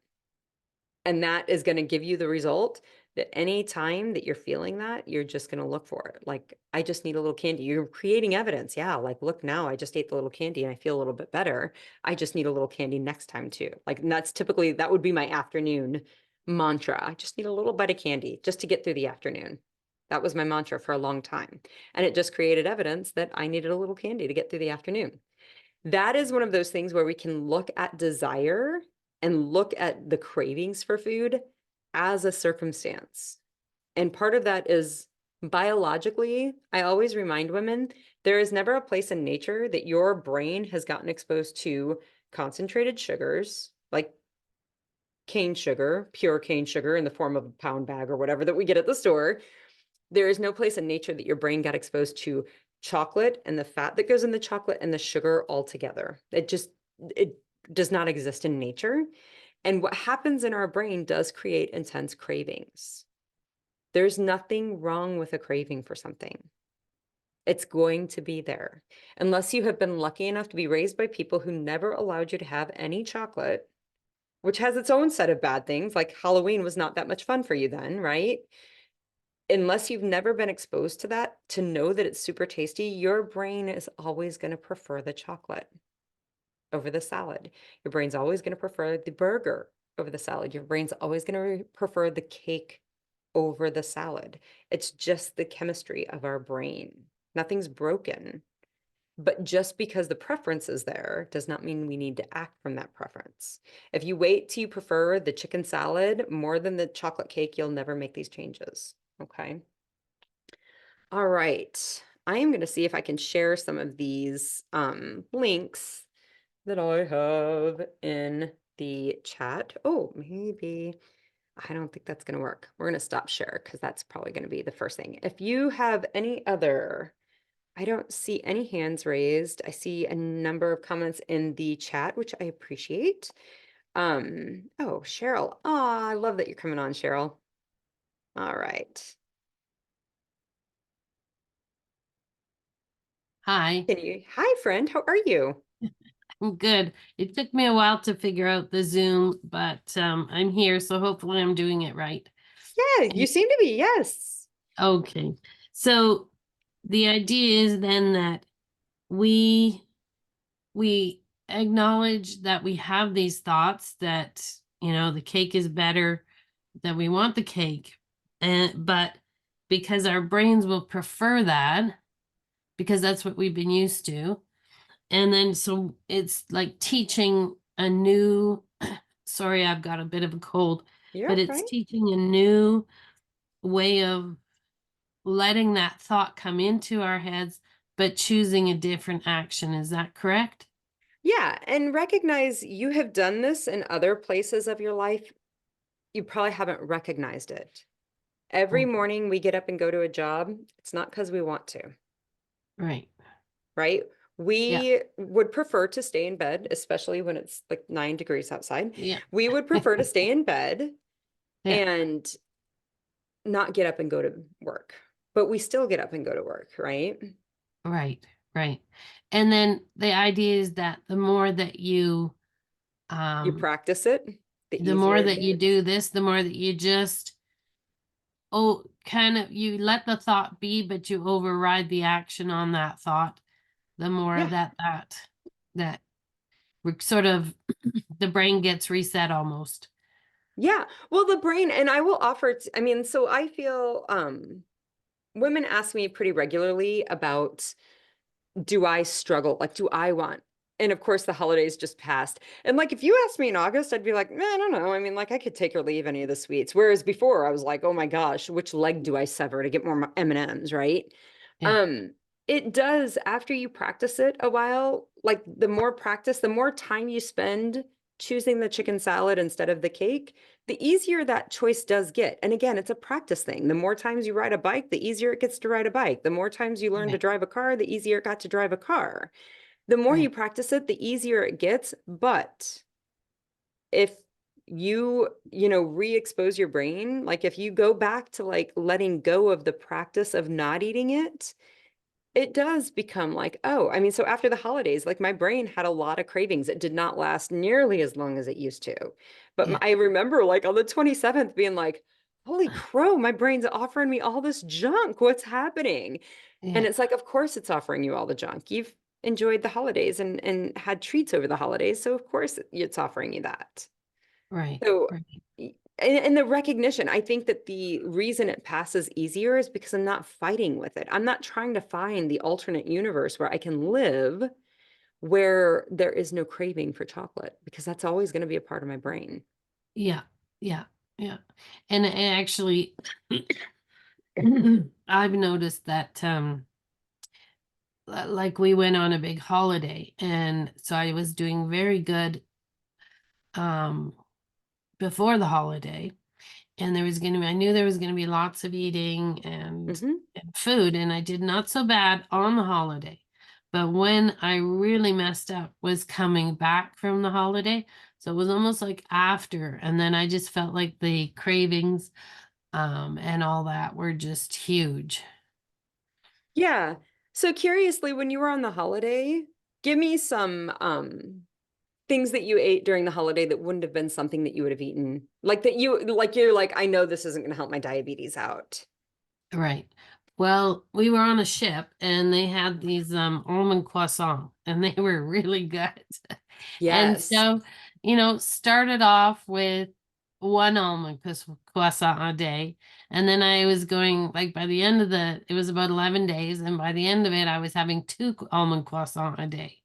And that is going to give you the result that any time that you're feeling that, you're just going to look for it. Like, I just need a little candy. You're creating evidence. Yeah. Like, look, now I just ate the little candy and I feel a little bit better. I just need a little candy next time too. Like, and that's typically, that would be my afternoon mantra. I just need a little bite of candy just to get through the afternoon. That was my mantra for a long time. And it just created evidence that I needed a little candy to get through the afternoon. That is one of those things where we can look at desire and look at the cravings for food as a circumstance. And part of that is biologically, I always remind women, there is never a place in nature that your brain has gotten exposed to concentrated sugars, like cane sugar, pure cane sugar in the form of a pound bag or whatever that we get at the store. There is no place in nature that your brain got exposed to chocolate and the fat that goes in the chocolate and the sugar all together. It does not exist in nature. And what happens in our brain does create intense cravings. There's nothing wrong with a craving for something. It's going to be there. Unless you have been lucky enough to be raised by people who never allowed you to have any chocolate, which has its own set of bad things, like Halloween was not that much fun for you then, right? Unless you've never been exposed to that, to know that it's super tasty, your brain is always going to prefer the chocolate over the salad. Your brain's always going to prefer the burger over the salad. Your brain's always going to prefer the cake over the salad. It's just the chemistry of our brain. Nothing's broken. But just because the preference is there does not mean we need to act from that preference. If you wait till you prefer the chicken salad more than the chocolate cake, you'll never make these changes. Okay. All right. I am going to see if I can share some of these links that I have in the chat. Oh, maybe. I don't think that's going to work. We're going to stop share because that's probably going to be the first thing. If you have any other, I don't see any hands raised. I see a number of comments in the chat, which I appreciate. Oh, Cheryl. Oh, I love that you're coming on, Cheryl. All right. Hi, Hi, friend. How are you? I'm good. It took me a while to figure out the Zoom, but I'm here, so hopefully I'm doing it right. Yeah, you seem to be. Yes. Okay. So the idea is then that we we acknowledge that we have these thoughts that, the cake is better, that we want the cake. But because our brains will prefer that, because that's what we've been used to. And then so it's like teaching a new, sorry, I've got a bit of a cold, You're but it's right. teaching a new way of letting that thought come into our heads, but choosing a different action. Is that correct? Yeah, and recognize you have done this in other places of your life. You probably haven't recognized it. Every Mm, morning we get up and go to a job, it's not because we want to, right. right? Yeah. We would prefer to stay in bed, especially when it's like 9 degrees outside. Yeah. We would prefer to stay in bed Yeah. and not get up and go to work, but we still get up and go to work, right? Right. Right. And then the idea is that the more that you You um practice it, the the more easier it that you gets. do this, the more that you just kind of you let the thought be, but you override the action on that thought, the more Yeah. that sort of the brain gets reset almost. Yeah. Well, the brain, and I will offer, I mean, so I feel women ask me pretty regularly about, do I struggle? Like, do I want? And of course, the holidays just passed. And like, if you asked me in August, I'd be like, man, I don't know. I mean, like, I could take or leave any of the sweets. Whereas before, I was like, oh my gosh, which leg do I sever to get more M&Ms, right? Yeah. Um, it does, after you practice it a while, like the more practice, the more time you spend choosing the chicken salad instead of the cake, the easier that choice does get. And again, it's a practice thing. The more times you ride a bike, the easier it gets to ride a bike. The more times you learn to Right. drive a car, the easier it got to drive a car. The more you Right. practice it, the easier it gets. But if you re-expose your brain, like if you go back to like letting go of the practice of not eating it, it does become like, oh, I mean, so after the holidays, like my brain had a lot of cravings. It did not last nearly as long as it used to. But Yeah. I remember like on the 27th being like, holy crow, my brain's offering me all this junk. What's happening? And Yeah. it's like, of course it's offering you all the junk. You've enjoyed the holidays and had treats over the holidays. So of course it's offering you that. Right. So, Right. and the recognition, I think that the reason it passes easier is because I'm not fighting with it. I'm not trying to find the alternate universe where I can live where there is no craving for chocolate, because that's always going to be a part of my brain. Yeah. Yeah. Yeah. And actually I've noticed that like we went on a big holiday and so I was doing very good um before the holiday, and I knew there was going to be lots of eating Hmm. and food, and I did not so bad on the holiday. But when I really messed up was coming back from the holiday. So it was almost like after, and then I just felt like the cravings and all that were just huge. Yeah. So curiously, when you were on the holiday, give me some things that you ate during the holiday that wouldn't have been something that you would have eaten. Like that you're like, I know this isn't going to help my diabetes out. Right. Well, we were on a ship and they had these almond croissants and they were really good. And Yes. so, started off with one almond croissant a day. And then I was going like by the end of it was about 11 days. And by the end of it, I was having two almond croissant a day.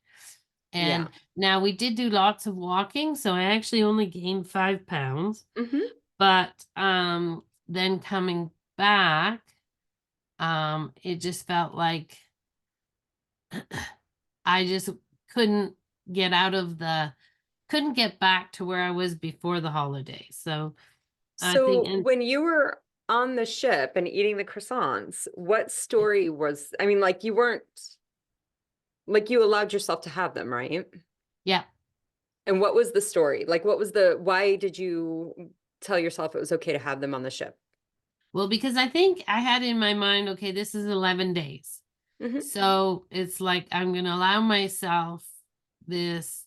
Yeah. And now we did do lots of walking. So I actually only gained 5 pounds. Hmm. But then coming back, it just felt like I just couldn't get out of couldn't get back to where I was before the holiday. So I think, So and when you were on the ship and eating the croissants, what story was, I mean, like you weren't, like you allowed yourself to have them, right? yeah, And what was the story? Like what was why did you tell yourself it was okay to have them on the ship? well, because I think I had in my mind, okay, this is 11 days. Hmm. So it's like I'm going to allow myself this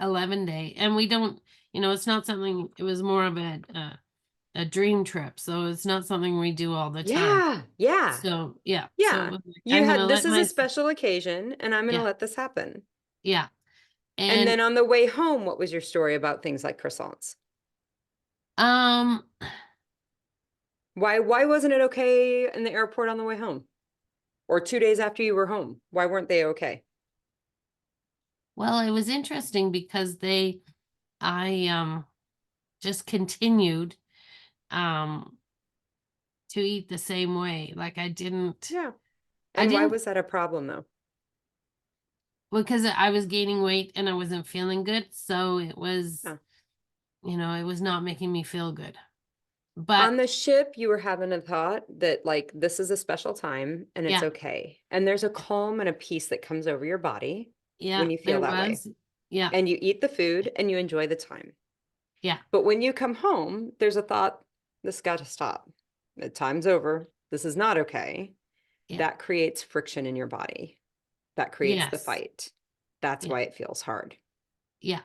11-day, and we don't, it's not something, it was more of a dream trip. So it's not something we do all the time. Yeah. Yeah. So yeah, so it Yeah. was like, You I'm going to had, this let is a myself, special occasion and I'm going to yeah, let this happen. yeah. And And then on the way home, what was your story about things like croissants? um Why wasn't it okay in the airport on the way home? Or 2 days after you were home? Why weren't they okay? well, it was interesting because I just continued um to eat the same way. Like Yeah. I And why didn't was that a problem though? because I was gaining weight and I wasn't feeling good. So it was, Yeah. it was not making me feel good. But On the ship, you were having a thought that like this is a special time and it's yeah, okay. And there's a calm and a peace that comes over your body yeah, when you feel there that way. was. Yeah, And you eat the food and you enjoy the time. yeah, But when you come home, there's a thought, this got to stop. The time's over. This is not okay. yeah, That creates friction in your body. That creates the yes, fight. That's yeah, why it feels hard. yeah.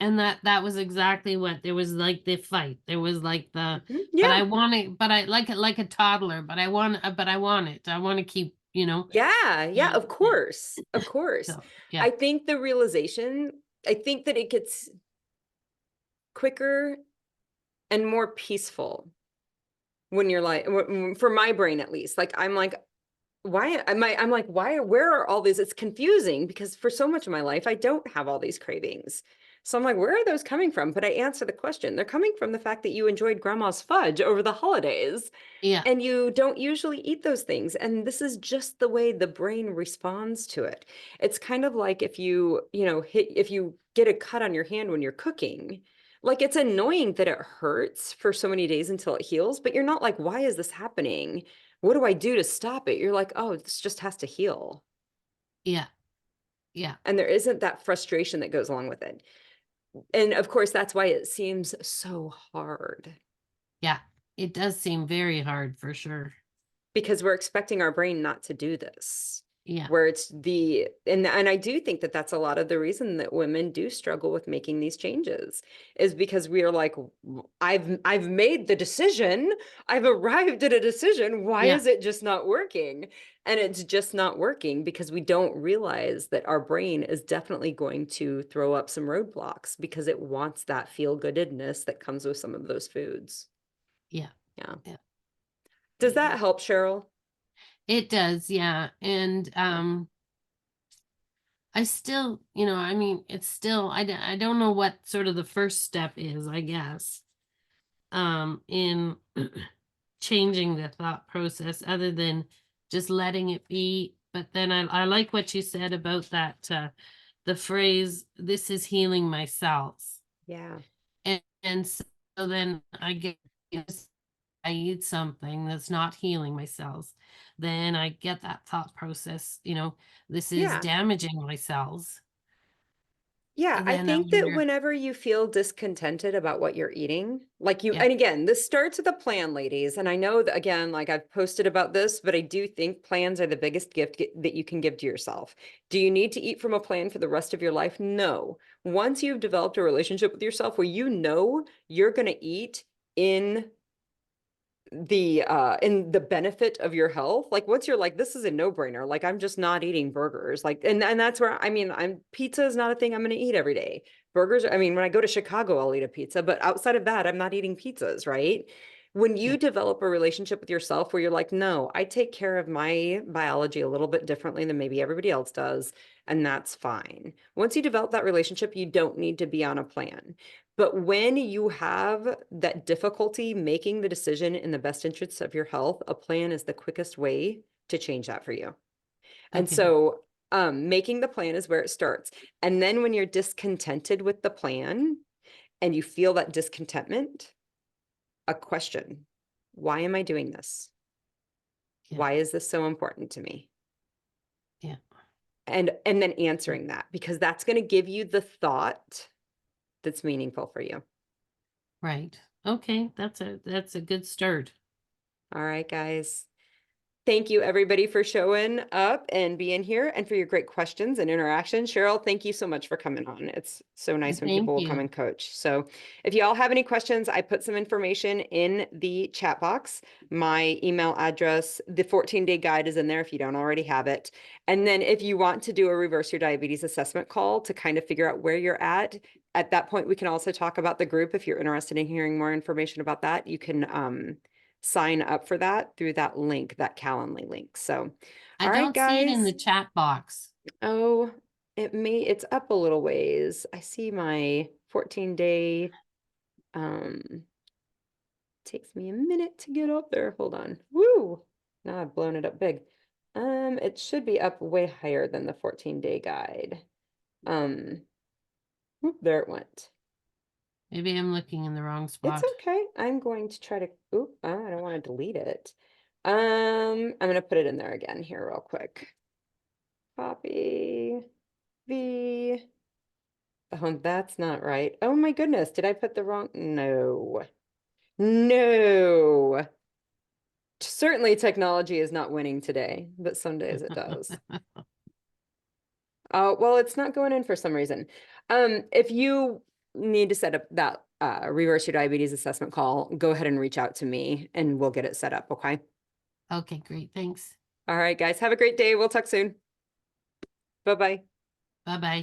And that was exactly what there was, like the fight. There was like the, Mhm. but Yeah. I want it, but I like it like a toddler, but I want it. I want to keep, Yeah. Yeah. Of yeah. course. Of course. So yeah, I think the realization, I think that it gets quicker and more peaceful when you're like, for my brain at least, like I'm like, why am I'm like, where are all these? It's confusing because for so much of my life, I don't have all these cravings. So I'm like, where are those coming from? But I answer the question. They're coming from the fact that you enjoyed grandma's fudge over the holidays yeah, and you don't usually eat those things. And this is just the way the brain responds to it. It's kind of like if if you get a cut on your hand when you're cooking, like it's annoying that it hurts for so many days until it heals, but you're not like, why is this happening? What do I do to stop it? You're like, oh, this just has to heal. yeah, yeah, And there isn't that frustration that goes along with it. And of course, that's why it seems so hard yeah. It does seem very hard for sure. because we're expecting our brain not to do this. Yeah, Where it's and I do think that that's a lot of the reason that women do struggle with making these changes is because we are like, I've made the decision, I've arrived at a decision, why yeah, is it just not working? And it's just not working because we don't realize that our brain is definitely going to throw up some roadblocks because it wants that feel-goodness that comes with some of those foods. yeah, Yeah. yeah. Does that help, Cheryl? It does, yeah. And Yeah. I still, I mean, it's still, I don't know what sort of the first step is, I guess, in changing the thought process other than just letting it be. But then I like what you said about that, the phrase, this is healing my cells. Yeah. And so then I get, I eat something that's not healing my cells, then I get that thought process, this is Yeah. damaging my cells. Yeah, I Then I think that wonder, whenever you feel discontented about what you're eating, like yeah, and again, this starts with a plan, ladies. And I know that again, like I've posted about this, but I do think plans are the biggest gift that you can give to yourself. Do you need to eat from a plan for the rest of your life? No. Once you've developed a relationship with yourself where you know you're going to eat in the benefit of your health, like once you're like, this is a no-brainer, like I'm just not eating burgers, like and that's where I mean, pizza is not a thing I'm going to eat every day. Burgers, I mean, when I go to Chicago I'll eat a pizza, but outside of that I'm not eating pizzas, right? When yeah, you develop a relationship with yourself where you're like, no, I take care of my biology a little bit differently than maybe everybody else does, and that's fine. Once you develop that relationship, you don't need to be on a plan. But when you have that difficulty making the decision in the best interests of your health, a plan is the quickest way to change that for you. And okay, so, making the plan is where it starts. And then when you're discontented with the plan and you feel that discontentment, a question, why am I doing this? yeah, Why is this so important to me? yeah, And then answering that because that's going to give you the thought that's meaningful for you. right. Okay, that's a good start. All right, guys. Thank you, everybody, for showing up and being here and for your great questions and interaction. Cheryl, thank you so much for coming on. It's so nice when Thank people will come you. and coach. So if you all have any questions, I put some information in the chat box. My email address, the 14-day guide is in there if you don't already have it. And then if you want to do a reverse your diabetes assessment call to kind of figure out where you're at that point, we can also talk about the group. If you're interested in hearing more information about that, you can sign up for that through that link, that Calendly link. So, I all right, don't see it in guys. the chat box. Oh, it's up a little ways. I see my 14-day, takes me a minute to get up there. Hold on. Woo! Now I've blown it up big. It should be up way higher than the 14-day guide. There it went. Maybe I'm looking in the wrong It's spot. okay. I'm going to try to, oop, I don't want to delete it. I'm gonna put it in there again here real quick. Copy V. Oh, that's not right. Oh my goodness, did I put the wrong? No. No. Certainly technology is not winning today, but some days it does. Oh, well, it's not going in for some reason. If you need to set up that reverse your diabetes assessment call, go ahead and reach out to me and we'll get it set up, okay? Okay, great. Thanks. All right, guys, have a great day. We'll talk soon. Bye-bye. Bye-bye.